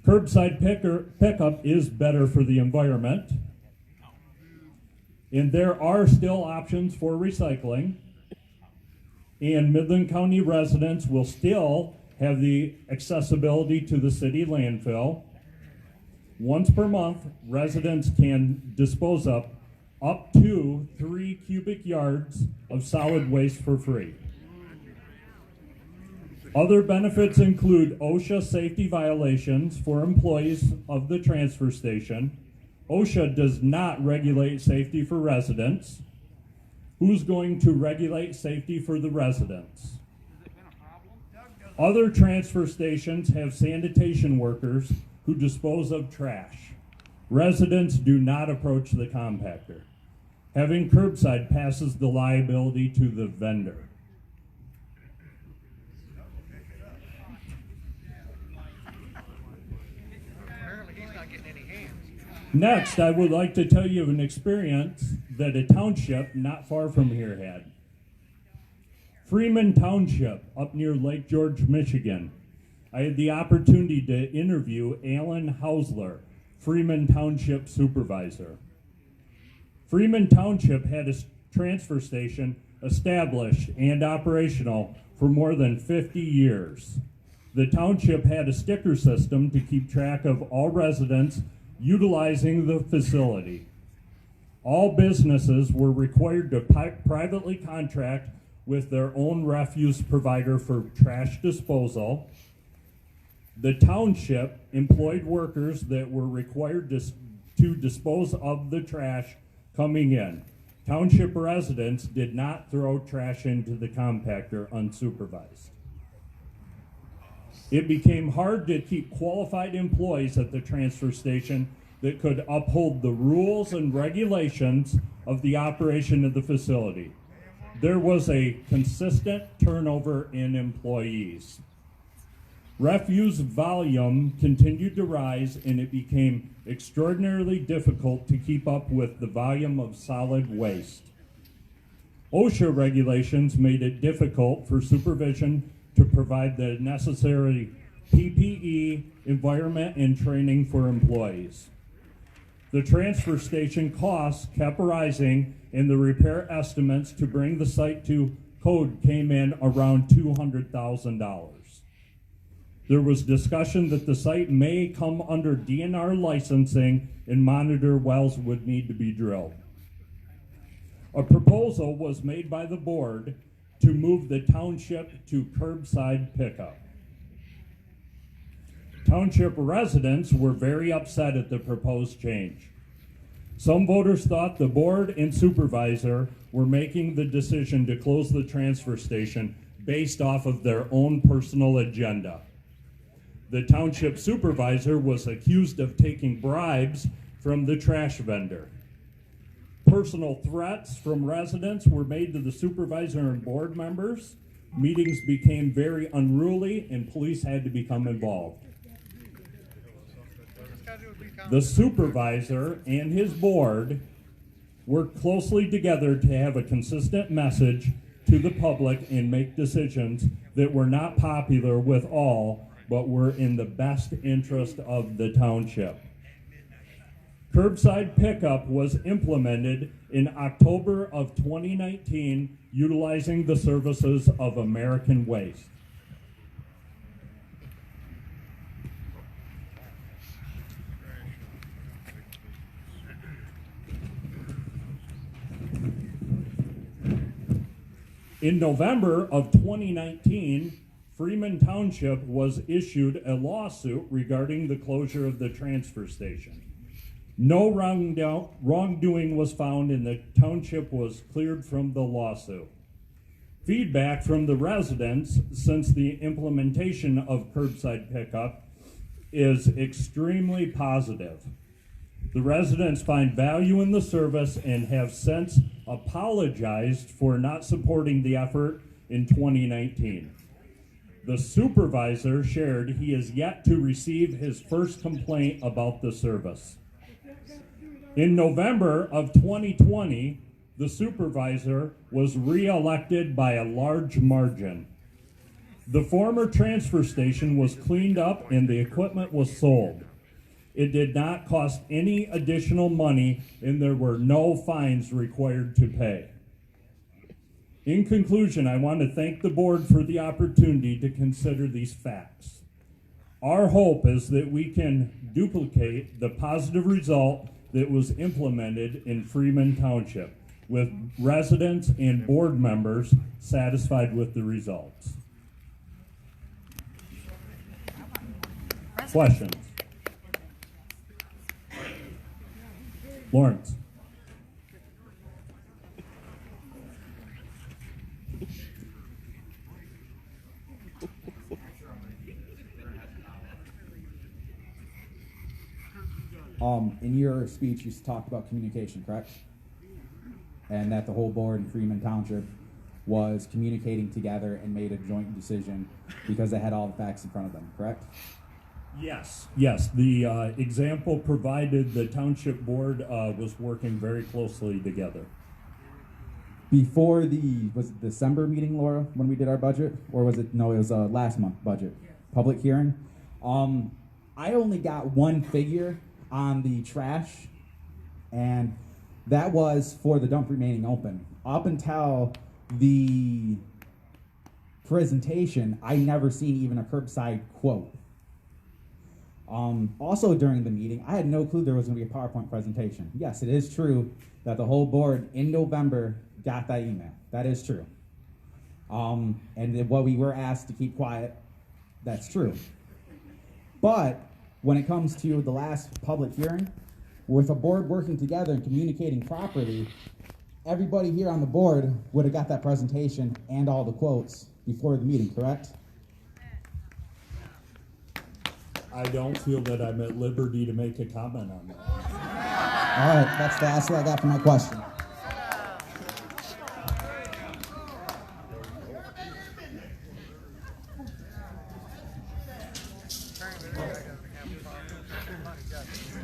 Curbside pickup is better for the environment. And there are still options for recycling. And Midland County residents will still have the accessibility to the city landfill. Once per month, residents can dispose of up to 3 cubic yards of solid waste for free. Other benefits include OSHA safety violations for employees of the transfer station. OSHA does not regulate safety for residents. Who's going to regulate safety for the residents? Other transfer stations have sanitation workers who dispose of trash. Residents do not approach the compactor. Having curbside passes the liability to the vendor. Next, I would like to tell you of an experience that a township not far from here had. Freeman Township, up near Lake George, Michigan. I had the opportunity to interview Alan Hausler, Freeman Township Supervisor. Freeman Township had a transfer station established and operational for more than 50 years. The township had a sticker system to keep track of all residents utilizing the facility. All businesses were required to privately contract with their own refuse provider for trash disposal. The township employed workers that were required to dispose of the trash coming in. Township residents did not throw trash into the compactor unsupervised. It became hard to keep qualified employees at the transfer station that could uphold the rules and regulations of the operation of the facility. There was a consistent turnover in employees. Refuse volume continued to rise, and it became extraordinarily difficult to keep up with the volume of solid waste. OSHA regulations made it difficult for supervision to provide the necessary PPE, environment, and training for employees. The transfer station costs kept rising, and the repair estimates to bring the site to code came in around $200,000. There was discussion that the site may come under DNR licensing and monitor wells would need to be drilled. A proposal was made by the board to move the township to curbside pickup. Township residents were very upset at the proposed change. Some voters thought the board and supervisor were making the decision to close the transfer station based off of their own personal agenda. The township supervisor was accused of taking bribes from the trash vendor. Personal threats from residents were made to the supervisor and board members. Meetings became very unruly, and police had to become involved. The supervisor and his board worked closely together to have a consistent message to the public and make decisions that were not popular with all, but were in the best interest of the township. Curbside pickup was implemented in October of 2019, utilizing the services of American Waste. In November of 2019, Freeman Township was issued a lawsuit regarding the closure of the transfer station. No wrongdoing was found, and the township was cleared from the lawsuit. Feedback from the residents since the implementation of curbside pickup is extremely positive. The residents find value in the service and have since apologized for not supporting the effort in 2019. The supervisor shared he is yet to receive his first complaint about the service. In November of 2020, the supervisor was re-elected by a large margin. The former transfer station was cleaned up and the equipment was sold. It did not cost any additional money and there were no fines required to pay. In conclusion, I want to thank the board for the opportunity to consider these facts. Our hope is that we can duplicate the positive result that was implemented in Freeman Township, with residents and board members satisfied with the results. Questions? Lawrence. In your speech, you talked about communication, correct? And that the whole board in Freeman Township was communicating together and made a joint decision because they had all the facts in front of them, correct? Yes. Yes, the example provided, the township board was working very closely together. Before was it December meeting, Laura, when we did our budget? Or was it, no, it was last month budget, public hearing. I only got one figure on the trash, and that was for the dump remaining open. Up until the presentation, I never seen even a curbside quote. Also during the meeting, I had no clue there was going to be a PowerPoint presentation. Yes, it is true that the whole board in November got that email. That is true. And what we were asked to keep quiet, that's true. But when it comes to the last public hearing, with a board working together and communicating properly, everybody here on the board would have got that presentation and all the quotes before the meeting, correct? I don't feel that I'm at liberty to make a comment on that. All right, that's what I got for my question.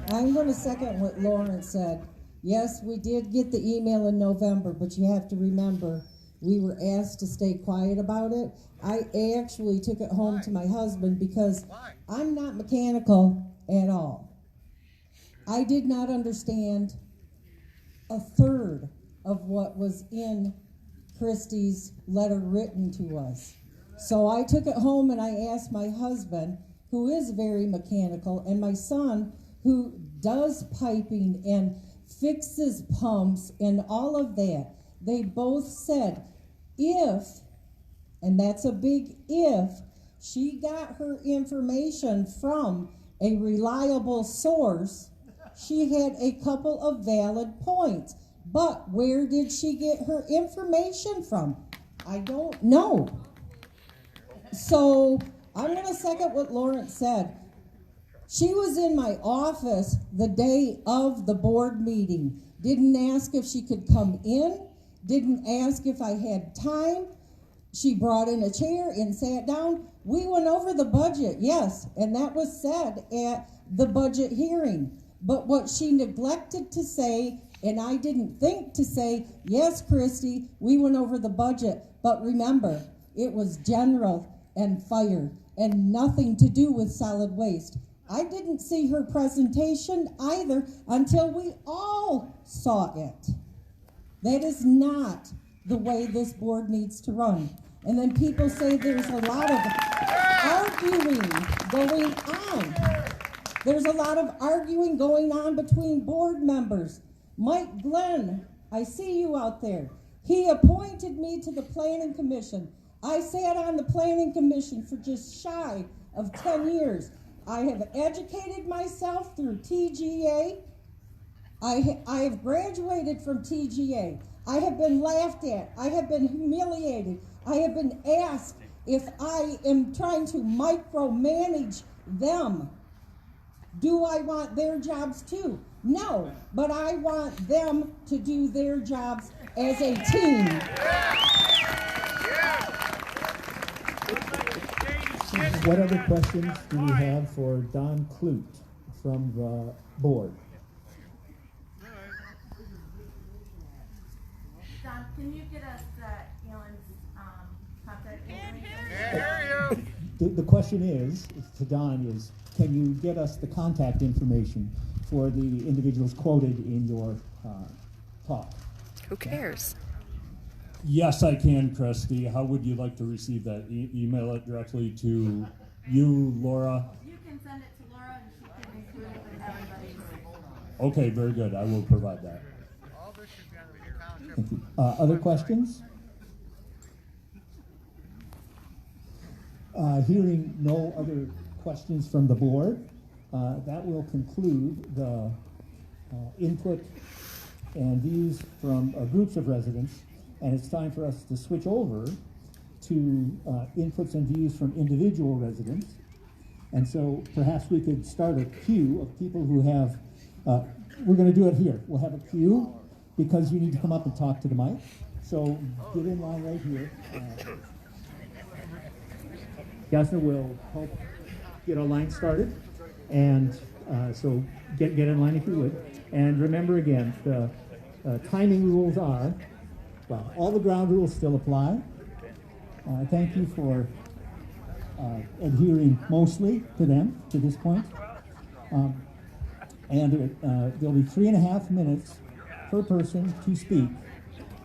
I'm going to second what Lawrence said. Yes, we did get the email in November, but you have to remember, we were asked to stay quiet about it. I actually took it home to my husband because I'm not mechanical at all. I did not understand a third of what was in Christie's letter written to us. So I took it home and I asked my husband, who is very mechanical, and my son, who does piping and fixes pumps and all of that. They both said, if, and that's a big if, she got her information from a reliable source, she had a couple of valid points. But where did she get her information from? I don't know. So I'm going to second what Lawrence said. She was in my office the day of the board meeting. Didn't ask if she could come in. Didn't ask if I had time. She brought in a chair and sat down. We went over the budget, yes, and that was said at the budget hearing. But what she neglected to say, and I didn't think to say, yes, Christy, we went over the budget, but remember, it was general and fire and nothing to do with solid waste. I didn't see her presentation either until we all saw it. That is not the way this board needs to run. And then people say there's a lot of arguing going on. There's a lot of arguing going on between board members. Mike Glenn, I see you out there. He appointed me to the Planning Commission. I sat on the Planning Commission for just shy of 10 years. I have educated myself through TGA. I have graduated from TGA. I have been laughed at. I have been humiliated. I have been asked if I am trying to micromanage them. Do I want their jobs too? No, but I want them to do their jobs as a team. What other questions do we have for Don Clute from the board? Don, can you get us Ellen's contact information? The question is to Don is, can you get us the contact information for the individuals quoted in your talk? Who cares? Yes, I can, Christy. How would you like to receive that? Email it directly to you, Laura? You can send it to Laura and she can include it with everybody's. Okay, very good. I will provide that. Thank you. Other questions? Hearing no other questions from the board, that will conclude the input and views from groups of residents, and it's time for us to switch over to inputs and views from individual residents. And so perhaps we could start a queue of people who have, we're going to do it here. We'll have a queue because you need to come up and talk to the mic. So get in line right here. Gessner will help get a line started. And so get in line if you would. And remember again, the timing rules are, well, all the ground rules still apply. Thank you for adhering mostly to them to this point. And there'll be 3.5 minutes per person to speak.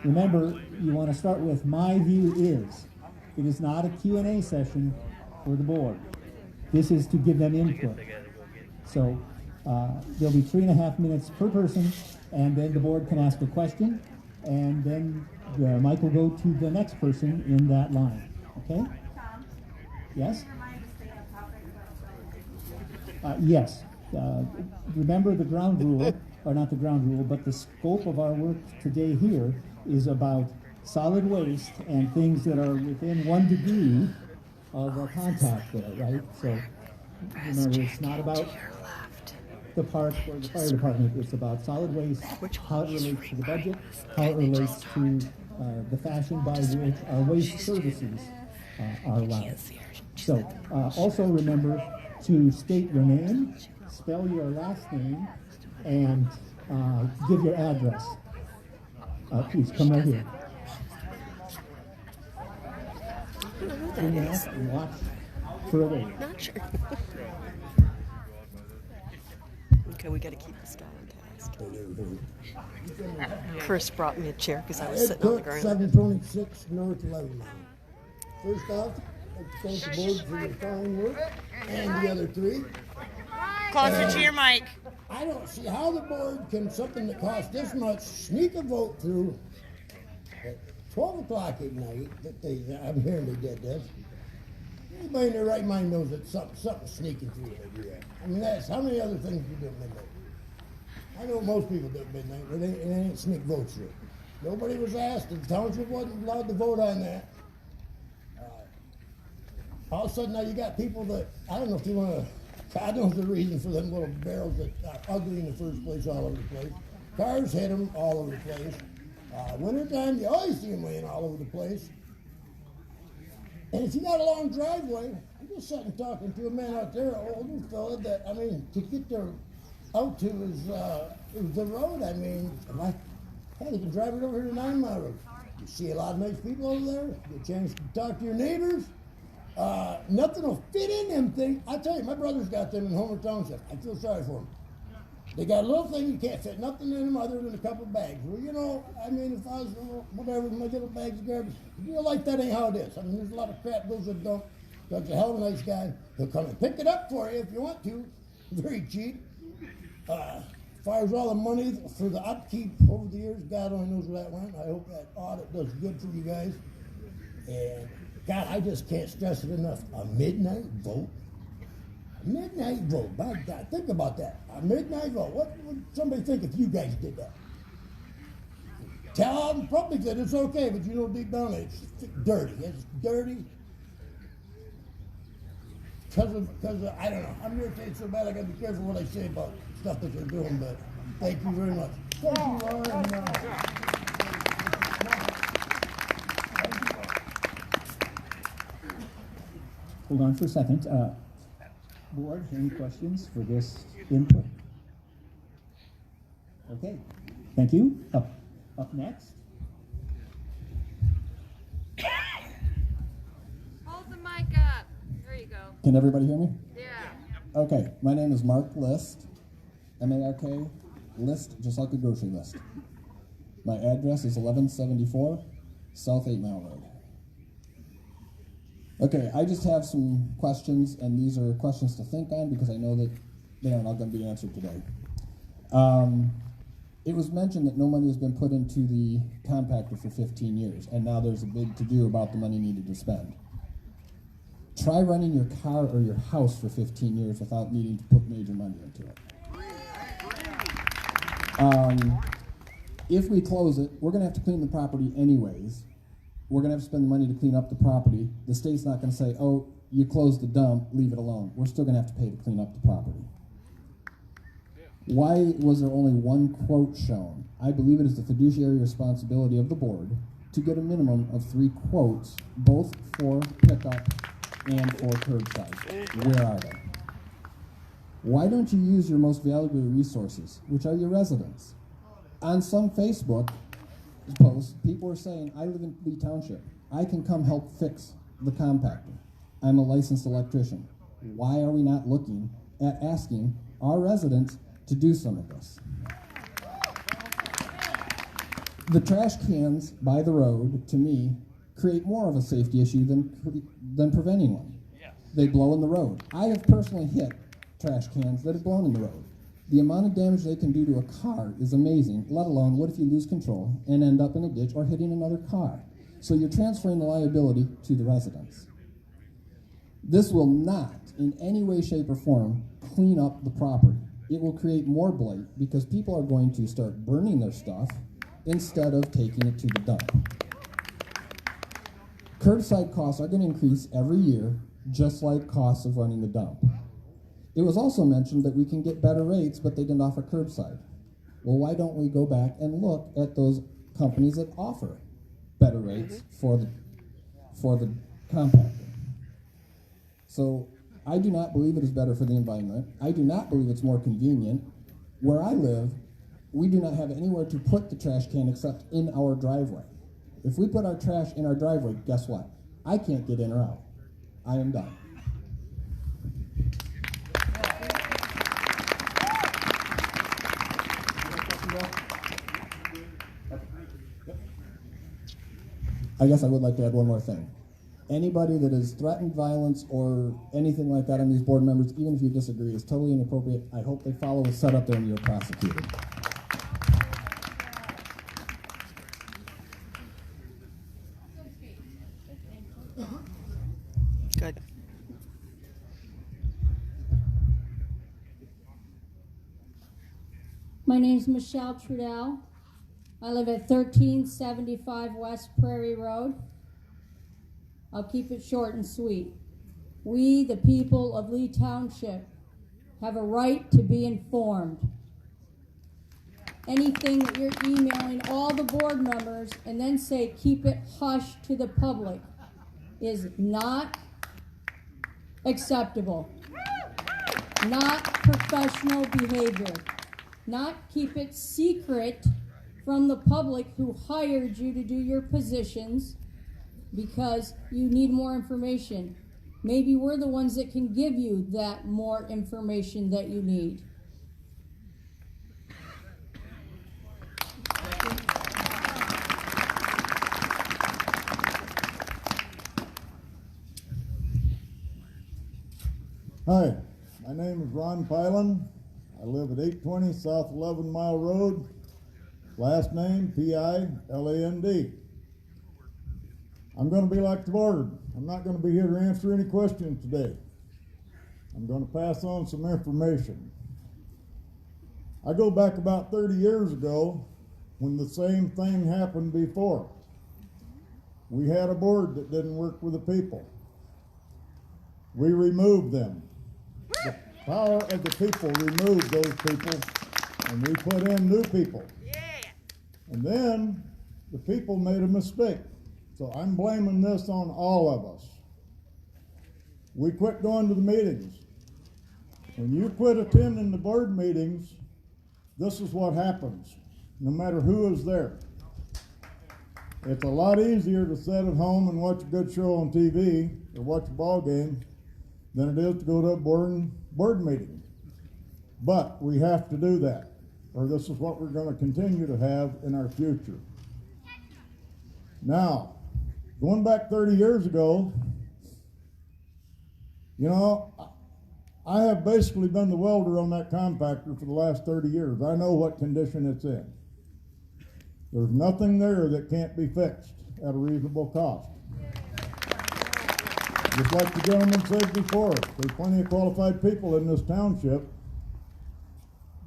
Remember, you want to start with my view is. It is not a Q&A session for the board. This is to give them input. So there'll be 3.5 minutes per person, and then the board can ask a question, and then the mic will go to the next person in that line. Okay? Yes? Yes. Remember the ground rule, or not the ground rule, but the scope of our work today here is about solid waste and things that are within 1 degree of a contact there, right? So remember, it's not about the park or the fire department. It's about solid waste, how it relates to the budget, how it relates to the fashion by which our waste services are allowed. So also remember to state your name, spell your last name, and give your address. Please come right here. And watch for a wait. Not sure. Okay, we got to keep this guy on task. Chris brought me a chair because I was sitting on the ground. 726 North 11 Mile. First off, I'd like to thank the board for your fine work and the other three. Closer to your mic. I don't see how the board can, something that costs this much, sneak a vote through at 12 o'clock at night. I'm hearing they did this. Anybody in their right mind knows that something's sneaking through it. I mean, that's how many other things you do at midnight. I know most people do at midnight, but it ain't sneak votes through. Nobody was asked. The township wasn't allowed to vote on that. All of a sudden now you got people that, I don't know if you want to, God knows the reason for them little barrels that are ugly in the first place all over the place. Cars hit them all over the place. Wintertime, you always see them laying all over the place. And if you got a long driveway, I'm just sitting talking to a man out there, an older fella, that, I mean, to get there out to is the road. I mean, hey, you can drive it over here to 9 Mile Road. You see a lot of nice people over there. Get a chance to talk to your neighbors. Nothing will fit in them things. I tell you, my brother's got them in Homer Township. I feel sorry for them. They got a little thing, you can't fit nothing in them other than a couple bags. Well, you know, I mean, if I was, whatever, my little bags of garbage, real life, that ain't how it is. I mean, there's a lot of crap goes in the dump. Doug's a hell of a nice guy. He'll come and pick it up for you if you want to. Very cheap. Fires all the money for the upkeep over the years. God only knows where that went. I hope that audit does good for you guys. And God, I just can't stress it enough. A midnight vote. A midnight vote. My God, think about that. A midnight vote. What would somebody think if you guys did that? Tell them public that it's okay, but you know deep down it's dirty. It's dirty. Because I don't know, I'm irritated so bad I gotta be careful what I say about stuff that they're doing, but thank you very much. Thank you, Laura. Hold on for a second. Board, any questions for this input? Okay, thank you. Up next. Hold the mic up. There you go. Can everybody hear me? Yeah. Okay, my name is Mark List, M-A-R-K, List, just like a grocery list. My address is 1174 South 8 Mile Road. Okay, I just have some questions, and these are questions to think on because I know that they are not going to be answered today. It was mentioned that no money has been put into the compactor for 15 years, and now there's a big to-do about the money needed to spend. Try running your car or your house for 15 years without needing to put major money into it. If we close it, we're going to have to clean the property anyways. We're going to have to spend the money to clean up the property. The state's not going to say, oh, you closed the dump, leave it alone. We're still going to have to pay to clean up the property. Why was there only one quote shown? I believe it is the fiduciary responsibility of the board to get a minimum of 3 quotes, both for pickup and for curbside. Where are they? Why don't you use your most valuable resources, which are your residents? On some Facebook posts, people are saying, I live in Lee Township. I can come help fix the compactor. I'm a licensed electrician. Why are we not looking at asking our residents to do some of this? The trash cans by the road, to me, create more of a safety issue than preventing one. They blow in the road. I have personally hit trash cans that have blown in the road. The amount of damage they can do to a car is amazing, let alone what if you lose control and end up in a ditch or hitting another car. So you're transferring the liability to the residents. This will not, in any way, shape, or form, clean up the property. It will create more blight because people are going to start burning their stuff instead of taking it to the dump. Curbside costs are going to increase every year, just like costs of running the dump. It was also mentioned that we can get better rates, but they didn't offer curbside. Well, why don't we go back and look at those companies that offer better rates for the compactor? So I do not believe it is better for the environment. I do not believe it's more convenient. Where I live, we do not have anywhere to put the trash can except in our driveway. If we put our trash in our driveway, guess what? I can't get in or out. I am done. I guess I would like to add one more thing. Anybody that has threatened violence or anything like that on these board members, even if you disagree, is totally inappropriate. I hope they follow the setup there and you're prosecuted. Good. My name's Michelle Trudell. I live at 1375 West Prairie Road. I'll keep it short and sweet. We, the people of Lee Township, have a right to be informed. Anything that you're emailing all the board members and then say keep it hush to the public is not acceptable. Not professional behavior. Not keep it secret from the public who hired you to do your positions because you need more information. Maybe we're the ones that can give you that more information that you need. Hi, my name is Ron Pylan. I live at 820 South 11 Mile Road. Last name, P-I-L-A-N-D. I'm going to be like the board. I'm not going to be here to answer any questions today. I'm going to pass on some information. I go back about 30 years ago when the same thing happened before. We had a board that didn't work with the people. we removed them. The power of the people removed those people, and we put in new people. And then the people made a mistake. So I'm blaming this on all of us. We quit going to the meetings. When you quit attending the board meetings, this is what happens, no matter who is there. It's a lot easier to sit at home and watch a good show on TV or watch a ball game than it is to go to a board meeting. But we have to do that, or this is what we're going to continue to have in our future. Now, going back 30 years ago, you know, I have basically been the welder on that compactor for the last 30 years. I know what condition it's in. There's nothing there that can't be fixed at a reasonable cost. Just like the gentleman said before, there's plenty of qualified people in this township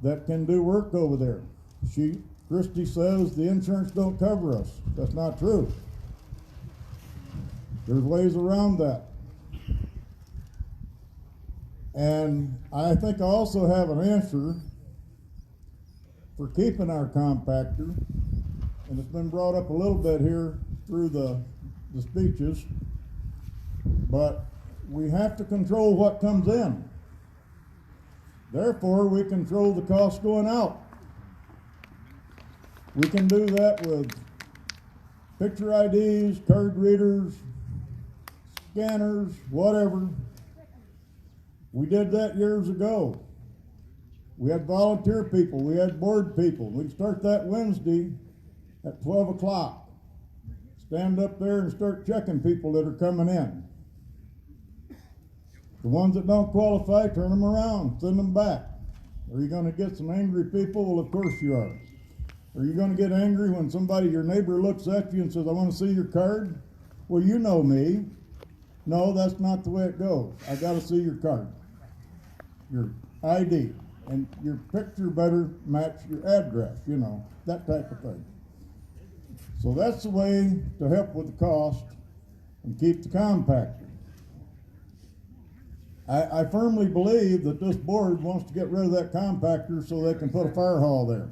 that can do work over there. Christie says the insurance don't cover us. That's not true. There's ways around that. And I think I also have an answer for keeping our compactor, and it's been brought up a little bit here through the speeches, but we have to control what comes in. Therefore, we control the costs going out. We can do that with picture IDs, card readers, scanners, whatever. We did that years ago. We had volunteer people, we had board people. We'd start that Wednesday at 12 o'clock. Stand up there and start checking people that are coming in. The ones that don't qualify, turn them around, send them back. Are you going to get some angry people? Well, of course you are. Are you going to get angry when somebody, your neighbor, looks at you and says, I want to see your card? Well, you know me. No, that's not the way it goes. I got to see your card, your ID, and your picture better match your address, you know, that type of thing. So that's the way to help with the cost and keep the compactor. I firmly believe that this board wants to get rid of that compactor so they can put a fire hall there.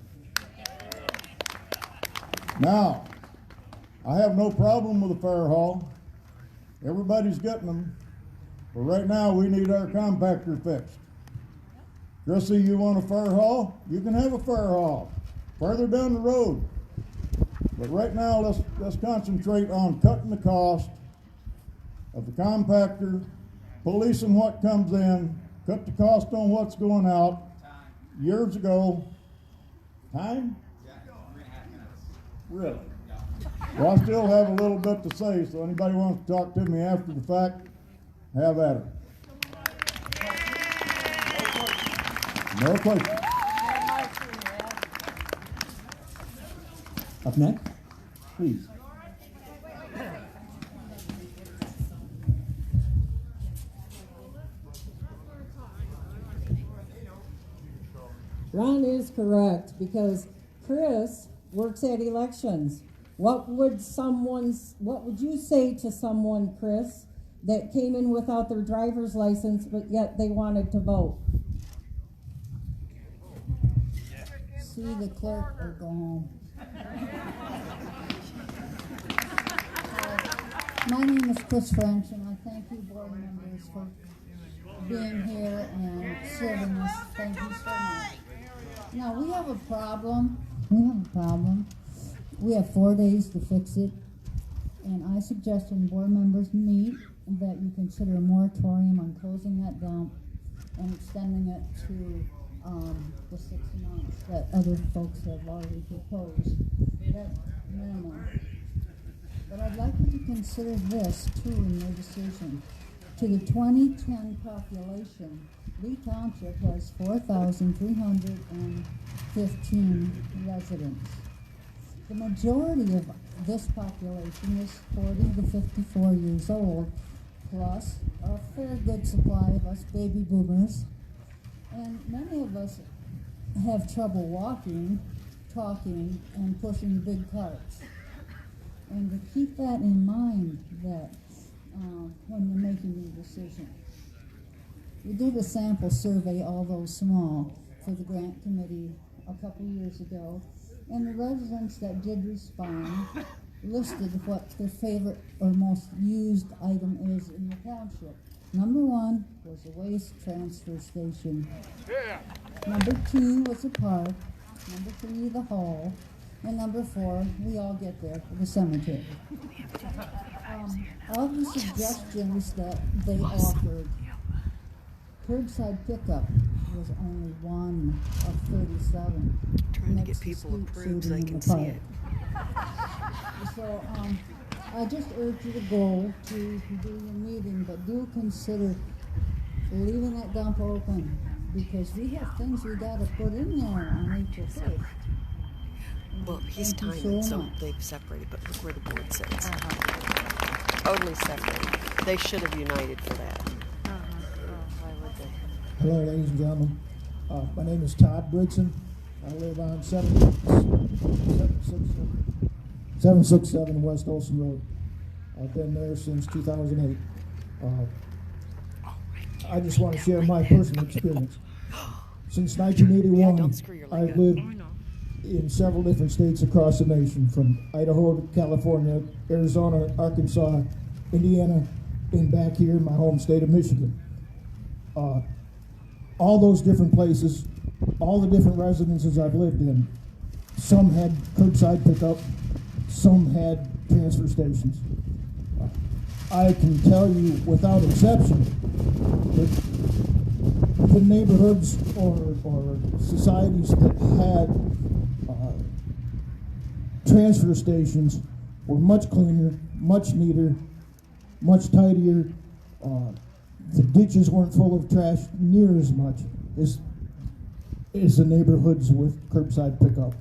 Now, I have no problem with a fire hall. Everybody's getting them. But right now, we need our compactor fixed. Chrissy, you want a fire hall? You can have a fire hall farther down the road. But right now, let's concentrate on cutting the cost of the compactor, policing what comes in, cut the cost on what's going out. Years ago, time? Really? Well, I still have a little bit to say, so anybody wants to talk to me after the fact, have at it. No question. Up next, please. Ron is correct, because Chris works at elections. What would you say to someone, Chris, that came in without their driver's license, but yet they wanted to vote? See the clerk or go home. My name is Chris French, and I thank you, board members, for being here and serving us. Thank you so much. Now, we have a problem. We have 4 days to fix it, and I suggest when board members meet that you consider a moratorium on closing that dump and extending it to the 6 months that other folks have already proposed. That's minimum. But I'd like you to consider this too in your decision. To the 2010 population, Lee Township has 4,315 residents. The majority of this population is 40 to 54 years old, plus a fair good supply of us baby boomers. And many of us have trouble walking, talking, and pushing big carts. And to keep that in mind that when you're making your decision. We did a sample survey, although small, for the grant committee a couple years ago, and the residents that did respond listed what their favorite or most used item is in the township. Number 1 was a waste transfer station. Number 2 was a park. Number 3, the hall. And number 4, we all get there, the cemetery. Of the suggestions that they offered, curbside pickup was only 1 of 37. Trying to Next get people street approved so shooting they in can the see park. it. So, I just urge you to go to do your meeting, but do consider leaving that dump open, because we have things we gotta put in there on April 1st. Well, he's Thank you timing, so so much. they've separated, but look where the board sits. Totally separated. They should have united for that. Why would they? Hello, ladies and gentlemen. My name is Todd Brigson. I live on 767 West Olson Road. I've been there since 2008. I just want to share my personal experience. Since 1981, I've lived in several different states across the nation, from Idaho to California, Arizona, Arkansas, Indiana, and back here in my home state of Michigan. All those different places, all the different residences I've lived in, some had curbside pickup, some had transfer stations. I can tell you without exception that the neighborhoods or societies that had transfer stations were much cleaner, much neater, much tidier. The ditches weren't full of trash near as much as the neighborhoods with curbside pickup.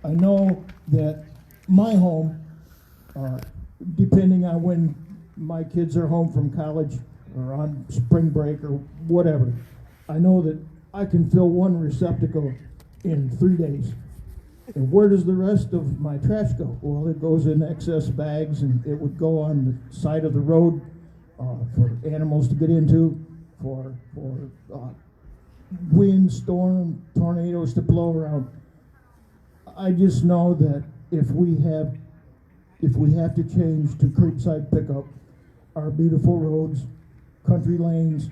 I know that my home, depending on when my kids are home from college or on spring break or whatever, I know that I can fill one receptacle in 3 days. And where does the rest of my trash go? Well, it goes in excess bags, and it would go on the side of the road for animals to get into, for wind, storm, tornadoes to blow around. I just know that if we have to change to curbside pickup, our beautiful roads, country lanes,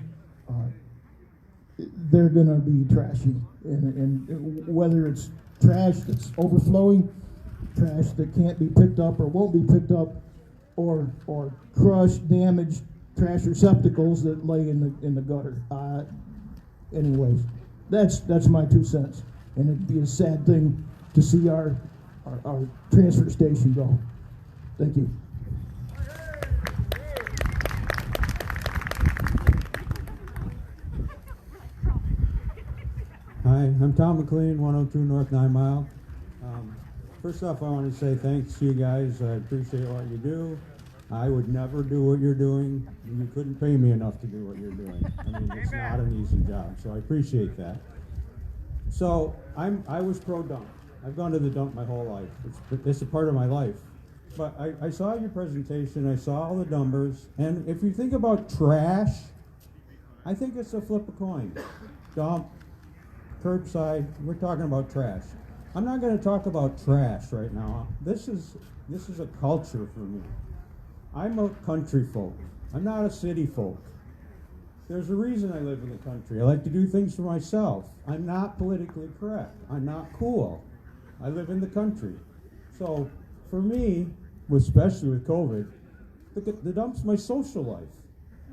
they're gonna be trashy. And whether it's trash that's overflowing, trash that can't be picked up or won't be picked up, or crushed, damaged trash receptacles that lay in the gutter. Anyways, that's my 2 cents, and it'd be a sad thing to see our transfer station go. Thank you. Hi, I'm Tom McLean, 102 North 9 Mile. First off, I want to say thanks to you guys. I appreciate what you do. I would never do what you're doing. You couldn't pay me enough to do what you're doing. I mean, it's not an easy job, so I appreciate that. So I was pro-dump. I've gone to the dump my whole life. It's a part of my life. But I saw your presentation, I saw all the numbers, and if you think about trash, I think it's a flip a coin. Dump, curbside, we're talking about trash. I'm not going to talk about trash right now. This is a culture for me. I'm a country folk. I'm not a city folk. There's a reason I live in the country. I like to do things for myself. I'm not politically correct. I'm not cool. I live in the country. So for me, especially with COVID, the dump's my social life.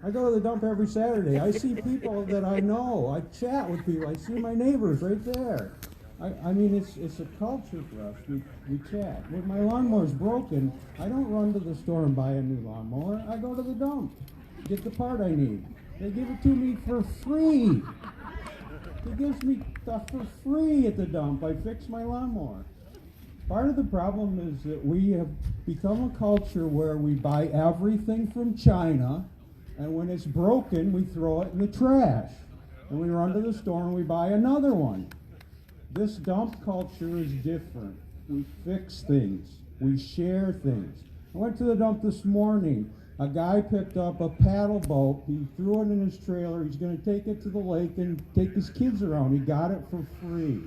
I go to the dump every Saturday. I see people that I know. I chat with people. I see my neighbors right there. I mean, it's a culture for us. We chat. When my lawnmower's broken, I don't run to the store and buy a new lawnmower. I go to the dump, get the part I need. They give it to me for free. He gives me stuff for free at the dump. I fix my lawnmower. Part of the problem is that we have become a culture where we buy everything from China, and when it's broken, we throw it in the trash. And we run to the store and we buy another one. This dump culture is different. We fix things. We share things. I went to the dump this morning. A guy picked up a paddle boat, he threw it in his trailer, he's gonna take it to the lake and take his kids around. He got it for free.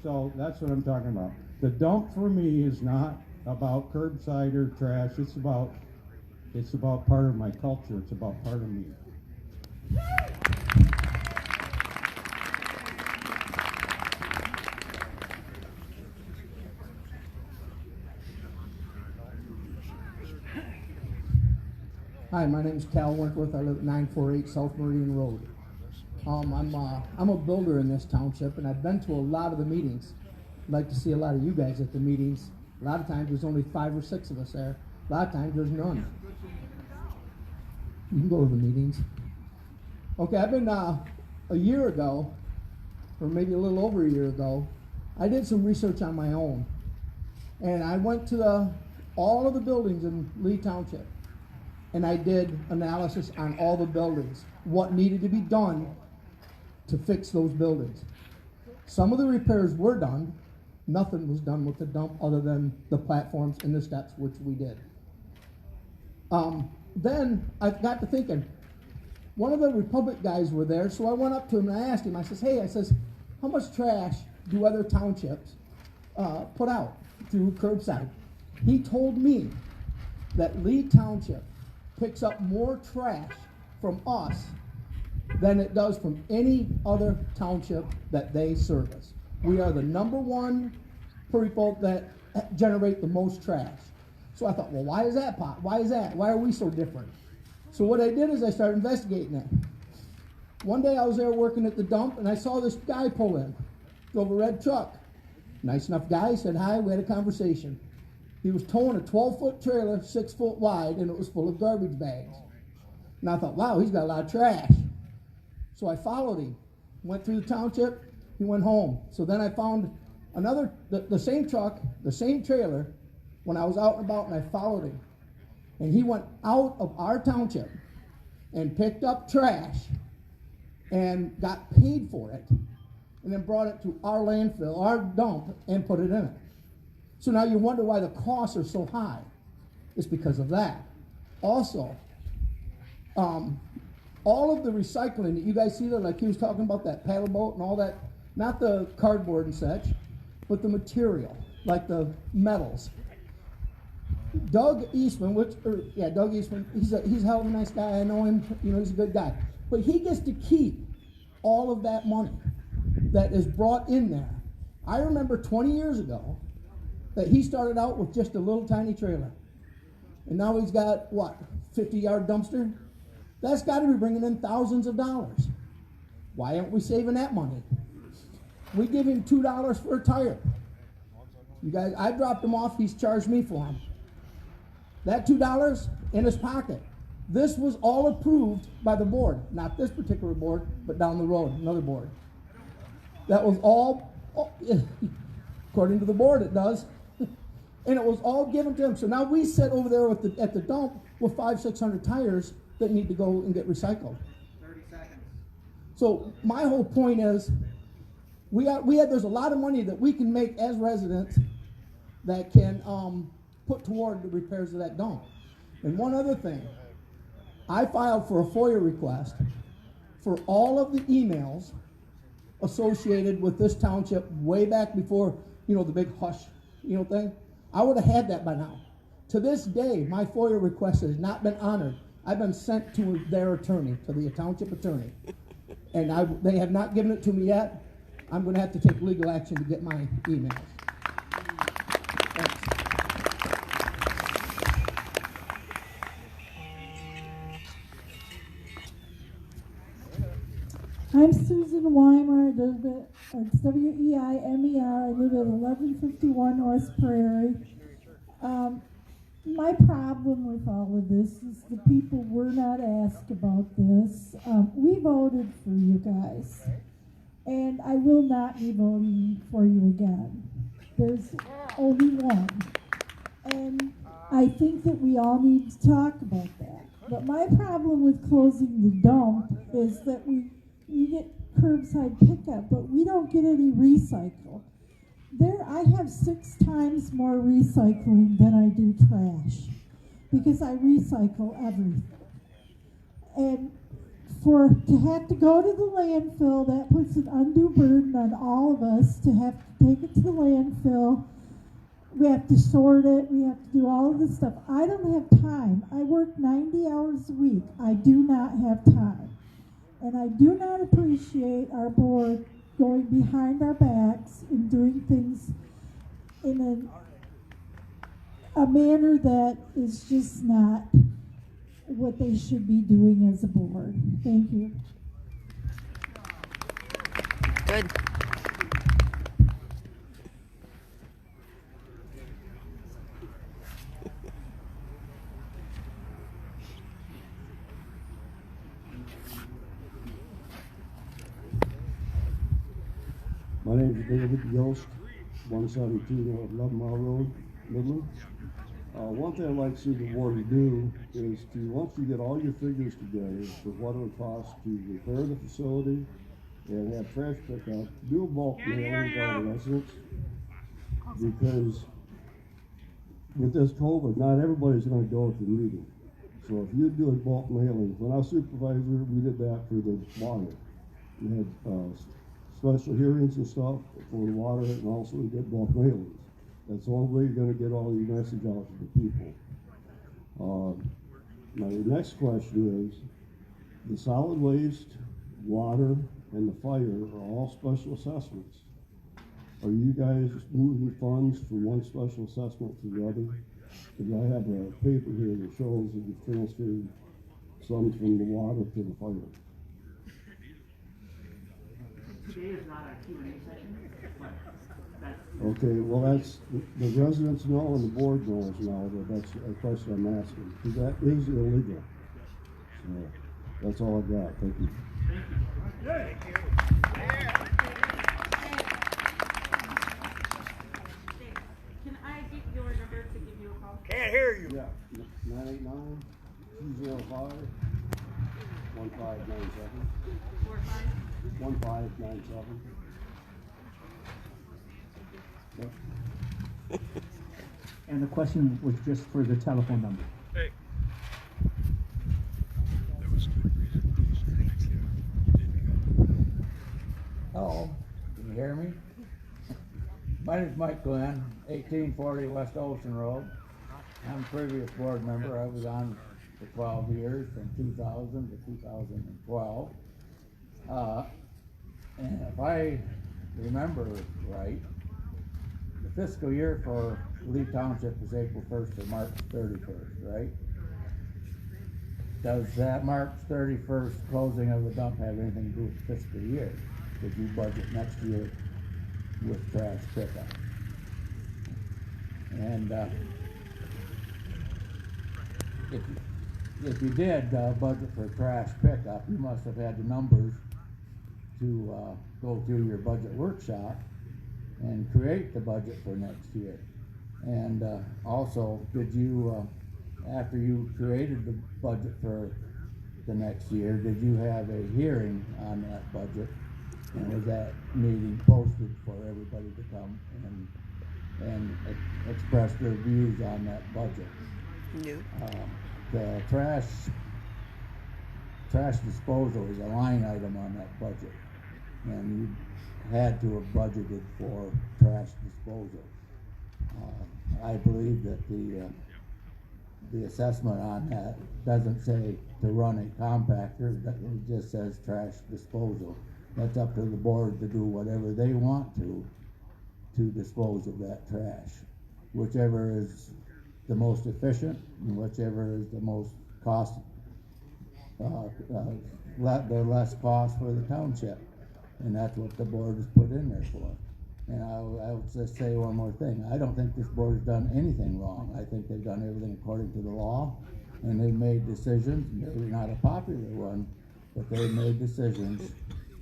So that's what I'm talking about. The dump for me is not about curbside or trash, it's about part of my culture, it's about part of me. Hi, my name is Cal Wentworth. I live at 948 South Meridian Road. I'm a builder in this township, and I've been to a lot of the meetings. I'd like to see a lot of you guys at the meetings. A lot of times there's only 5 or 6 of us there. A lot of times there's none. You can go to the meetings. Okay, I've been a year ago, or maybe a little over a year ago, I did some research on my own. And I went to all of the buildings in Lee Township. And I did analysis on all the buildings, what needed to be done to fix those buildings. Some of the repairs were done. Nothing was done with the dump other than the platforms and the steps, which we did. Then I got to thinking, one of the Republic guys were there, so I went up to him and I asked him, I says, hey, how much trash do other townships put out through curbside? He told me that Lee Township picks up more trash from us than it does from any other township that they service. We are the #1 people that generate the most trash. So I thought, well, why is that, Pop? Why is that? Why are we so different? So what I did is I started investigating it. One day I was there working at the dump and I saw this guy pull in, drove a red truck. Nice enough guy, said hi, we had a conversation. He was towing a 12-foot trailer, 6 foot wide, and it was full of garbage bags. And I thought, wow, he's got a lot of trash. So I followed him, went through the township, he went home. So then I found another, the same truck, the same trailer, when I was out and about, and I followed him. And he went out of our township and picked up trash and got paid for it, and then brought it to our landfill, our dump, and put it in it. So now you wonder why the costs are so high. It's because of that. Also, all of the recycling that you guys see there, like he was talking about that paddle boat and all that, not the cardboard and such, but the material, like the metals. Doug Eastman, Doug Eastman, he's a hell of a nice guy. I know him, he's a good guy. But he gets to keep all of that money that is brought in there. I remember 20 years ago, that he started out with just a little tiny trailer. And now he's got, 50-yard dumpster? That's got to be bringing in thousands of dollars. Why aren't we saving that money? We give him $2 for a tire. You guys, I dropped him off, he's charged me for him. That $2 in his pocket. This was all approved by the board. Not this particular board, but down the road, another board. That was all, according to the board it does. And it was all given to him. So now we sit over there at the dump with 500-600 tires that need to go and get recycled. 30 seconds. So my whole point is, there's a lot of money that we can make as residents that can put toward the repairs of that dump. And one other thing, I filed for a FOIA request for all of the emails associated with this township way back before, the big hush, thing. I would have had that by now. To this day, my FOIA request has not been honored. I've been sent to their attorney, to the township attorney, and they have not given it to me yet. I'm going to have to take legal action to get my emails. Thanks. I'm Susan Weimer. I live it's W-E-I-M-E-R. I live at 1151 West Prairie. My problem with all of this is the people were not asked about this. We voted for you guys, and I will not be voting for you again. There's only one. And I think that we all need to talk about that. But my problem with closing the dump is that we get curbside pickup, but we don't get any recycle. I have 6 times more recycling than I do trash. because I recycle everything. And to have to go to the landfill, that puts an undue burden on all of us to have to take it to the landfill. We have to sort it, we have to do all of this stuff. I don't have time. I work 90 hours a week. I do not have time. And I do not appreciate our board going behind our backs and doing things in a manner that is just not what they should be doing as a board. Thank you. Good. My name is David Yost, 172 North 11 Mile Road, Midland. One thing I'd like to see the board do is to, once you get all your figures together for what it would cost to repair the facility and have trash pickup, do a bulk mailing to all the residents. Because with this COVID, not everybody's going to go to the meeting. So if you do a bulk mailing, when I was supervisor, we did that for the water. We had special hearings and stuff for the water, and also we did bulk mailings. That's the only way you're going to get all your message out to the people. My next question is, the solid waste, water, and the fire are all special assessments. Are you guys moving funds from one special assessment to the other? Because I have a paper here that shows that you've transferred some from the water to the fire. Today is not a Q&A session, but that's... Okay, well, that's, the residents know and the board knows now that that's a question I'm asking, because that is illegal. So, that's all I got. Thank you. Thank you. Can I get your number to give you a call? Can't hear you. Yeah, 989-205-1597. 1597. Yep. And the question was just for the telephone number. Hey. Hello, can you hear me? My name is Mike Glenn, 1840 West Ocean Road. I'm a previous board member. I was on for 12 years, from 2000 to 2012. And if I remember right, the fiscal year for Lee Township is April 1st to March 31st, right? Does that March 31st closing of the dump have anything to do with the fiscal year? Did you budget next year with trash pickup? And if you did budget for trash pickup, you must have had the numbers to go through your budget workshop and create the budget for next year. And also, did you, after you created the budget for the next year, did you have a hearing on that budget? And was that meeting posted for everybody to come and express their views on that budget? No. The trash disposal is a line item on that budget, and you had to have budgeted for trash disposal. I believe that the assessment on that doesn't say to run a compactor, it just says trash disposal. That's up to the board to do whatever they want to dispose of that trash. Whichever is the most efficient and whichever is the most cost, the less cost for the township. And that's what the board is put in there for. And I would just say one more thing. I don't think this board has done anything wrong. I think they've done everything according to the law, and they've made decisions, maybe not a popular one, but they've made decisions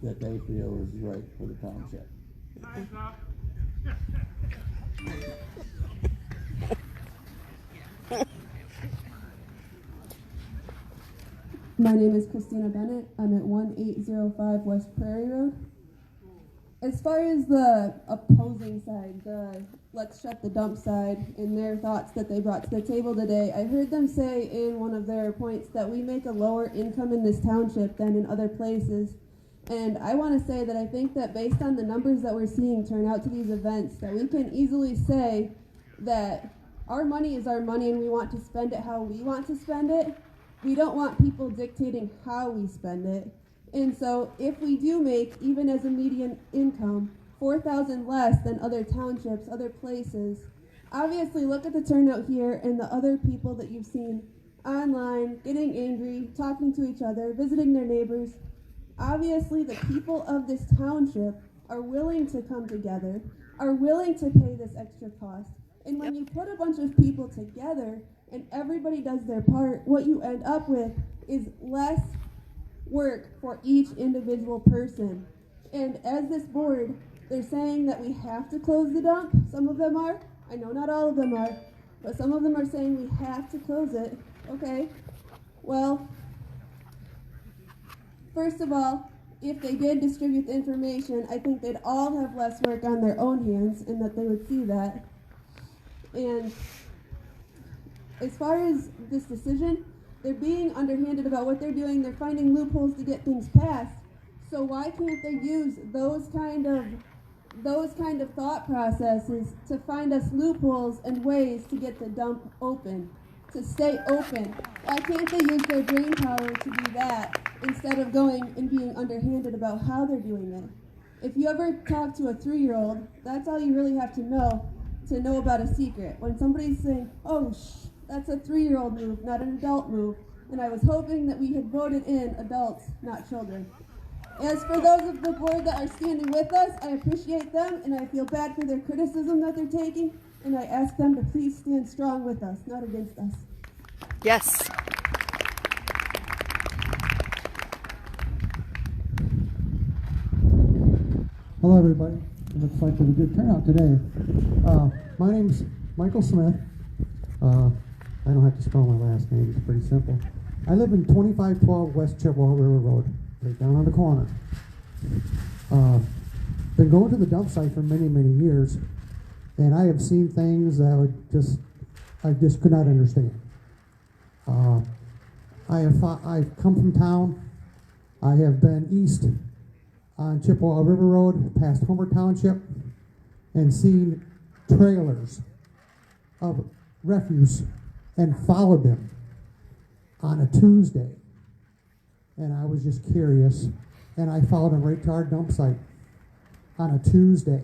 that they feel is right for the township. My name is Christina Bennett. I'm at 1805 West Prairie Road. As far as the opposing side, the let's shut the dump side, and their thoughts that they brought to the table today, I heard them say in one of their points that we make a lower income in this township than in other places. And I want to say that I think that based on the numbers that we're seeing turn out to these events, that we can easily say that our money is our money and we want to spend it how we want to spend it. We don't want people dictating how we spend it. And so if we do make, even as a median income, $4,000 less than other townships, other places, obviously look at the turnout here and the other people that you've seen online, getting angry, talking to each other, visiting their neighbors. Obviously the people of this township are willing to come together, are willing to pay this extra cost. And when you put a bunch of people together and everybody does their part, what you end up with is less work for each individual person. And as this board, they're saying that we have to close the dump. Some of them are. I know not all of them are. But some of them are saying we have to close it. Okay. Well, first of all, if they did distribute the information, I think they'd all have less work on their own hands and that they would see that. And as far as this decision, they're being underhanded about what they're doing. They're finding loopholes to get things passed. So why can't they use those kind of thought processes to find us loopholes and ways to get the dump open, to stay open? Why can't they use their brain power to do that instead of going and being underhanded about how they're doing it? If you ever talk to a 3-year-old, that's all you really have to know about a secret. When somebody's saying, oh, that's a 3-year-old move, not an adult move. And I was hoping that we had voted in adults, not children. As for those of the board that are standing with us, I appreciate them, and I feel bad for their criticism that they're taking, and I ask them to please stand strong with us, not against us. Yes. Hello, everybody. It looks like there's a good turnout today. My name's Michael Smith. I don't have to spell my last name. It's pretty simple. I live in 2512 West Chippewa River Road, right down on the corner. Been going to the dump site for many, many years, and I have seen things that I just could not understand. I've come from town. I have been east on Chippewa River Road, past Homer Township, and seen trailers of refuse and followed them on a Tuesday. And I was just curious, and I followed them right to our dump site on a Tuesday.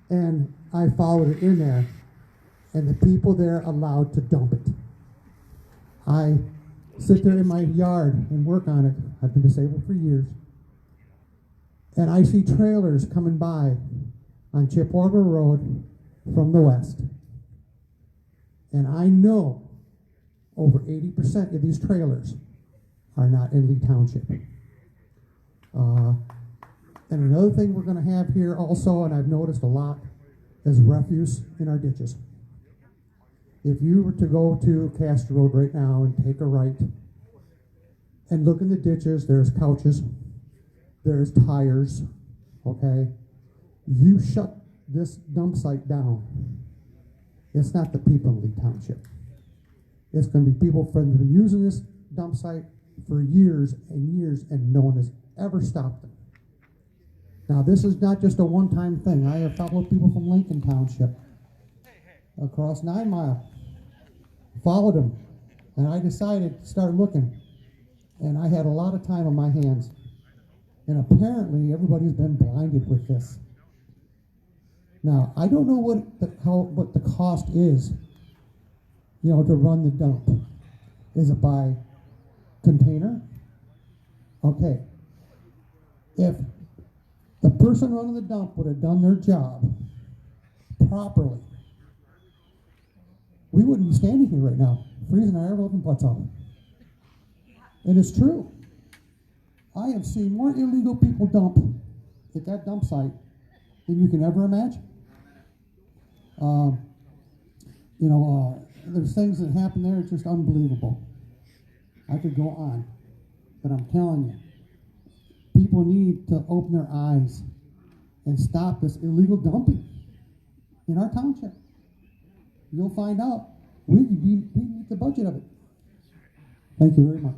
And I followed it in there, and the people there allowed to dump it. I sit there in my yard and work on it. I've been disabled for years. And I see trailers coming by on Chippewa River Road from the west. And I know over 80% of these trailers are not in Lee Township. And another thing we're going to have here also, and I've noticed a lot, is refuse in our ditches. If you were to go to Castor Road right now and take a right and look in the ditches, there's couches, there's tires, okay? You shut this dump site down. It's not the people in Lee Township. It's going to be people from that have been using this dump site for years and years, and no one has ever stopped them. Now, this is not just a one-time thing. I have followed people from Lincoln Township across 9 Mile, followed them, and I decided to start looking, and I had a lot of time on my hands, and apparently everybody's been blinded with this. Now, I don't know what the cost is, to run the dump. Is it by container? Okay. If the person running the dump would have done their job properly, we wouldn't be standing here right now, freezing our elbows and butts off. And it's true. I have seen more illegal people dump at that dump site than you can ever imagine. There's things that happen there, it's just unbelievable. I could go on, but I'm telling you, people need to open their eyes and stop this illegal dumping in our township. You'll find out we meet the budget of it. Thank you very much.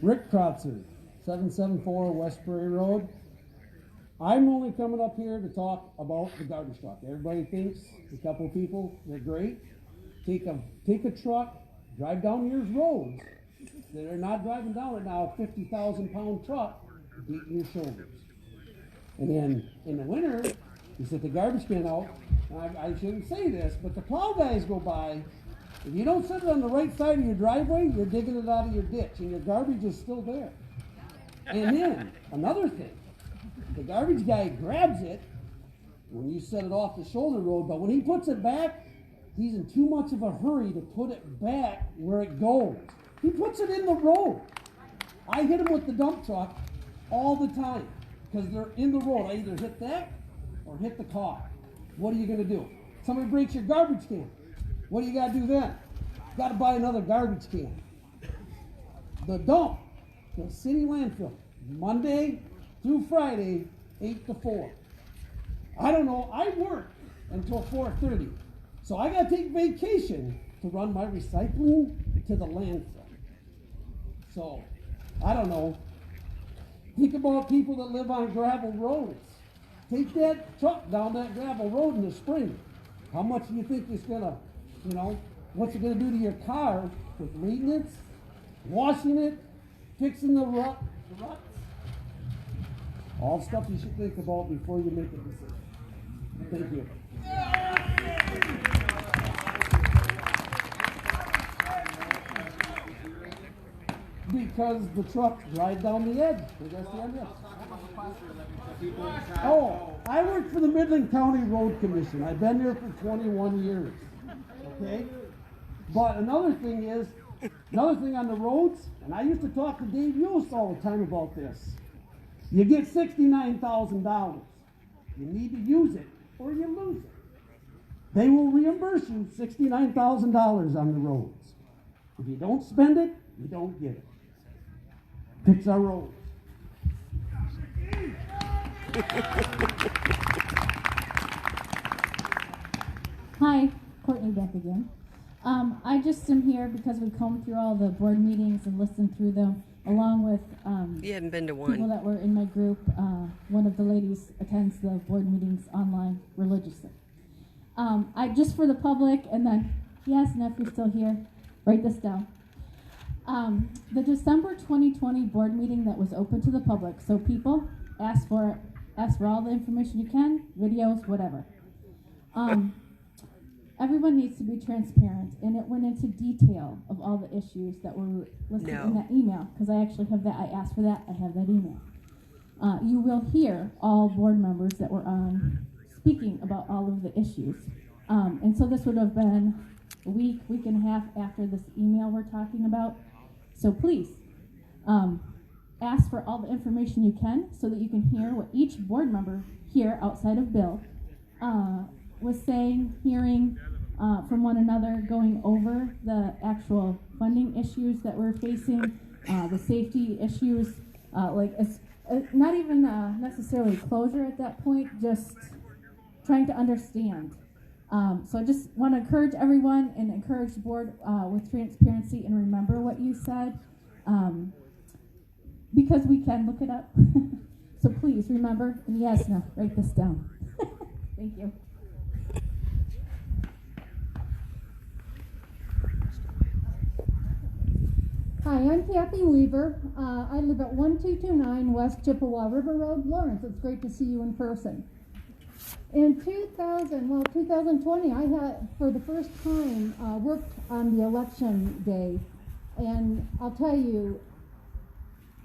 Rick Krotzer, 774 West Prairie Road. I'm only coming up here to talk about the garbage truck. Everybody thinks a couple people, they're great. Take a truck, drive down your roads. They're not driving down it now, 50,000 pound truck, beating your shoulders. And then in the winter, you set the garbage can out. I shouldn't say this, but the plow guys go by. If you don't set it on the right side of your driveway, you're digging it out of your ditch and your garbage is still there. And then, another thing, the garbage guy grabs it when you set it off the shoulder road, but when he puts it back, he's in too much of a hurry to put it back where it goes. He puts it in the road. I hit him with the dump truck all the time because they're in the road. I either hit that or hit the car. What are you going to do? Somebody breaks your garbage can. What do you got to do then? Got to buy another garbage can. The dump, the city landfill, Monday through Friday, 8 to 4. I don't know, I work until 4:30. So I got to take vacation to run my recycling to the landfill. So, I don't know. Think about people that live on gravel roads. Take that truck down that gravel road in the spring. How much do you think it's going to, what's it going to do to your car with maintenance, washing it, fixing the ruts? All stuff you should think about before you make a decision. Thank you. Because the truck drive down the edge. That's the end of it. Oh, I work for the Midland County Road Commission. I've been there for 21 years. Okay? But another thing on the roads, and I used to talk to Dave Yost all the time about this. You get $69,000. You need to use it or you lose it. They will reimburse you $69,000 on the roads. If you don't spend it, you don't get it. Fix our roads. Hi, Courtney Beck again. I just am here because we combed through all the board meetings and listened through them, along with You hadn't been to one. people that were in my group. One of the ladies attends the board meetings online religiously. I just for the public, and then, yes, and if you're still here, write this down. The December 2020 board meeting that was open to the public, so people ask for all the information you can, videos, whatever. Everyone needs to be transparent, and it went into detail of all the issues that were listed in that email, because I actually have that. I asked for that. I have that email. You will hear all board members that were on speaking about all of the issues, and so this would have been a week and a half after this email we're talking about. So please, ask for all the information you can so that you can hear what each board member here outside of Bill was saying, hearing from one another, going over the actual funding issues that we're facing, the safety issues, not even necessarily closure at that point, just trying to understand. So I just want to encourage everyone and encourage the board with transparency and remember what you said, because we can look it up. So please remember, and yes, no, write this down. Thank you. Hi, I'm Kathy Weaver. I live at 1229 West Chippewa River Road, Lawrence. It's great to see you in person. In 2020, I had, for the first time, worked on the election day. And I'll tell you,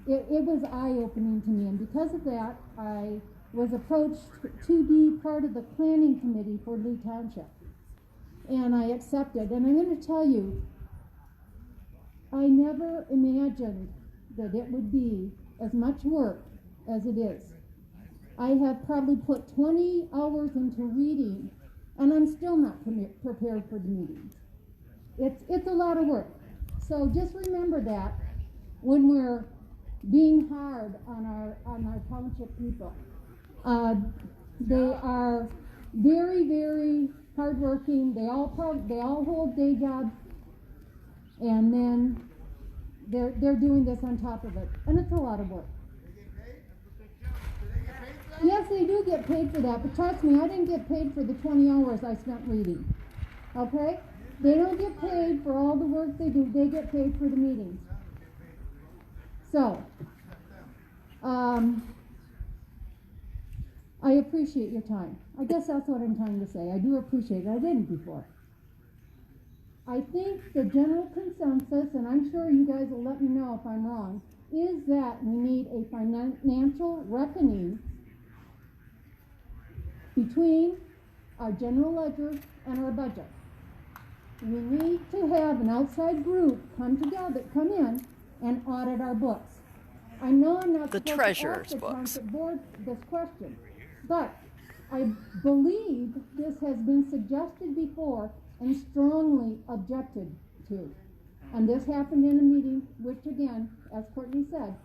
it was eye-opening to me. And because of that, I was approached to be part of the planning committee for Lee Township. And I accepted. And I'm going to tell you, I never imagined that it would be as much work as it is. I have probably put 20 hours into reading, and I'm still not prepared for the meetings. It's a lot of work. So just remember that when we're being hard on our township people. They are very, very hardworking. They all hold day jobs, and then they're doing this on top of it, and it's a lot of work. Yes, they do get paid for that, but trust me, I didn't get paid for the 20 hours I spent reading. Okay? They don't get paid for all the work they do. They get paid for the meetings. So, I appreciate your time. I guess that's what I'm trying to say. I do appreciate it. I didn't before. I think the general consensus, and I'm sure you guys will let me know if I'm wrong, is that we need a financial reckoning between our general ledger and our budget. We need to have an outside group come in and audit our books. I know I'm not supposed to ask the township board this question, but I believe this has been suggested before and strongly objected to. And this happened in a meeting, which again, as Courtney said,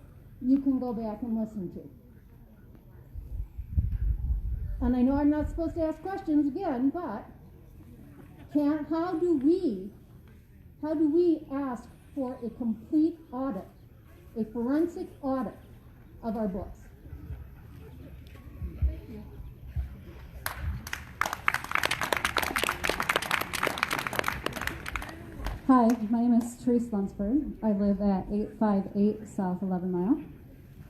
you can go back and listen to. And I know I'm not supposed to ask questions again, but how do we ask for a complete audit, a forensic audit of our books? Hi, my name is Therese Lunsford. I live at 858 South 11 Mile.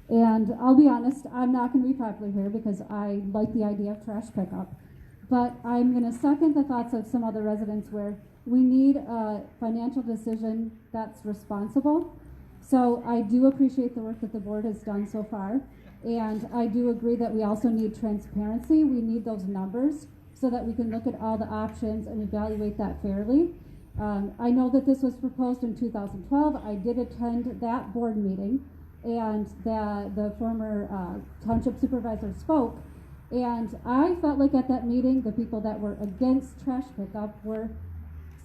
And I'll be honest, I'm not going to be popular here because I like the idea of trash pickup. But I'm going to second the thoughts of some other residents where we need a financial decision that's responsible. So I do appreciate the work that the board has done so far. And I do agree that we also need transparency. We need those numbers so that we can look at all the options and evaluate that fairly. I know that this was proposed in 2012. I did attend that board meeting, and the former township supervisor spoke. And I felt like at that meeting, the people that were against trash pickup were,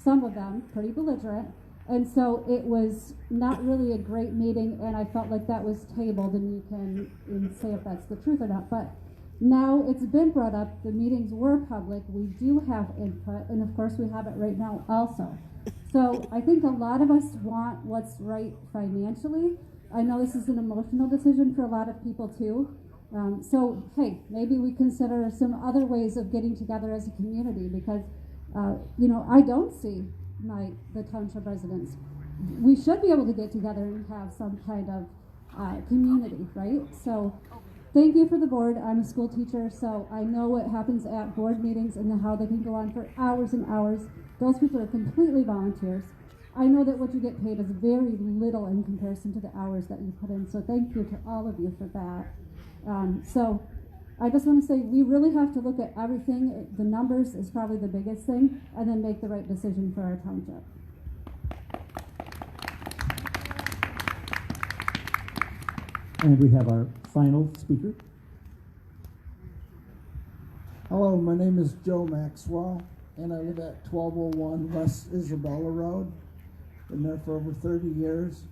some of them, pretty belligerent. And so it was not really a great meeting, and I felt like that was tabled, and you can say if that's the truth or not. But now it's been brought up, the meetings were public, we do have input, and of course we have it right now also. So I think a lot of us want what's right financially. I know this is an emotional decision for a lot of people too. So hey, maybe we consider some other ways of getting together as a community, because I don't see the township residents. We should be able to get together and have some kind of community, right? So thank you for the board. I'm a school teacher, so I know what happens at board meetings and how they can go on for hours and hours. Those people are completely volunteers. I know that what you get paid is very little in comparison to the hours that you put in, so thank you to all of you for that. So I just want to say we really have to look at everything. The numbers is probably the biggest thing, and then make the right decision for our township. And we have our final speaker. Hello, my name is Joe Maxwell, and I live at 1201 West Isabella Road. Been there for over 30 years.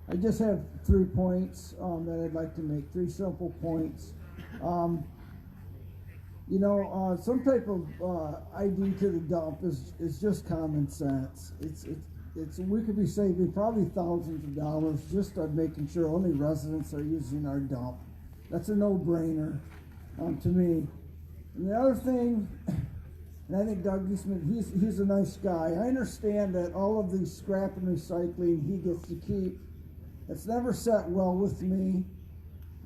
I just have 3 points that I'd like to make, 3 simple points. Some type of ID to the dump is just common sense. We could be saving probably thousands of dollars just on making sure only residents are using our dump. That's a no-brainer to me. And the other thing, and I think Doug Eastman, he's a nice guy. I understand that all of the scrap and recycling he gets to keep. It's never set well with me.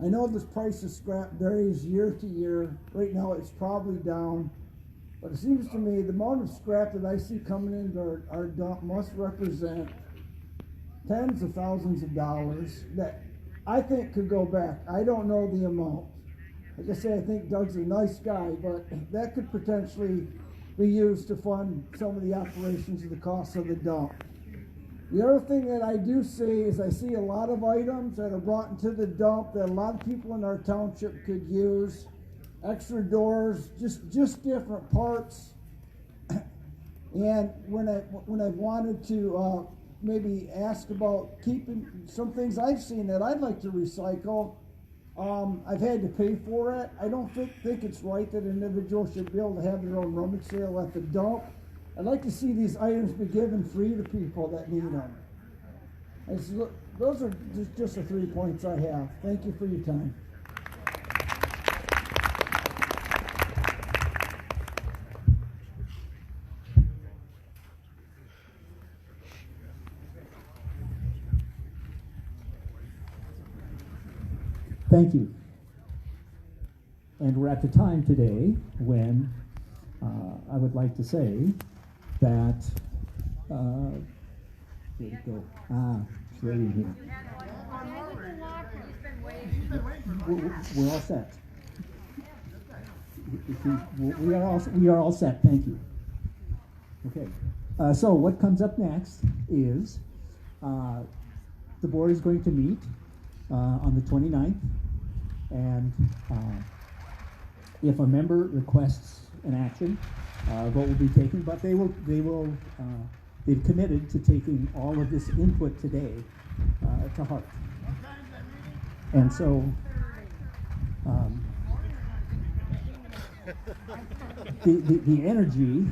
I know the price of scrap varies year to year. Right now it's probably down. But it seems to me the amount of scrap that I see coming into our dump must represent tens of thousands of dollars that I think could go back. I don't know the amount. Like I say, I think Doug's a nice guy, but that could potentially be used to fund some of the operations of the cost of the dump. The other thing that I do see is I see a lot of items that are brought into the dump that a lot of people in our township could use. Extra doors, just different parts. And when I've wanted to maybe ask about keeping some things I've seen that I'd like to recycle, I've had to pay for it. I don't think it's right that an individual should be able to have their own rummage sale at the dump. I'd like to see these items be given free to people that need them. Those are just the 3 points I have. Thank you for your time. Thank you. And we're at the time today when I would like to say that, where'd it go? It's right in here. We're all set. We are all set, thank you. Okay, so what comes up next is the board is going to meet on the 29th, and if a member requests an action, vote will be taken, but they've committed to taking all of this input today to heart. And so the energy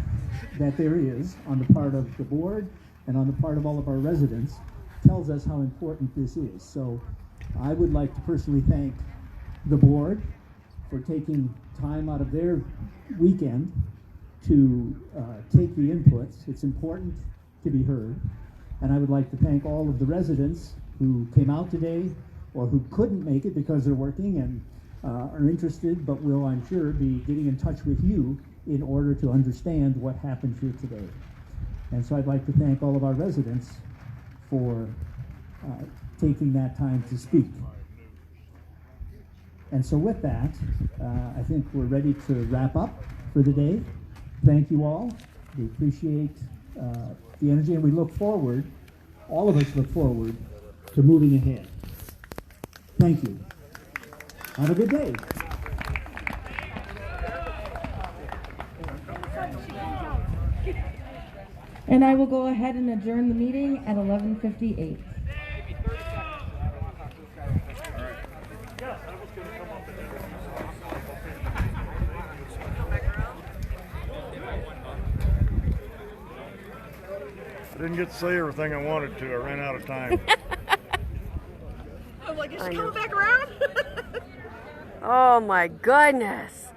that there is on the part of the board and on the part of all of our residents tells us how important this is. So I would like to personally thank the board for taking time out of their weekend to take the inputs. It's important to be heard. And I would like to thank all of the residents who came out today or who couldn't make it because they're working and are interested, but will, I'm sure, be getting in touch with you in order to understand what happened here today. And so I'd like to thank all of our residents for taking that time to speak. And so with that, I think we're ready to wrap up for the day. Thank you all. We appreciate the energy, and we look forward, all of us look forward to moving ahead. Thank you. Have a good day. And I will go ahead and adjourn the meeting at 11:58. I didn't get to say everything I wanted to. I ran out of time. I was like, is she coming back around? Oh my goodness.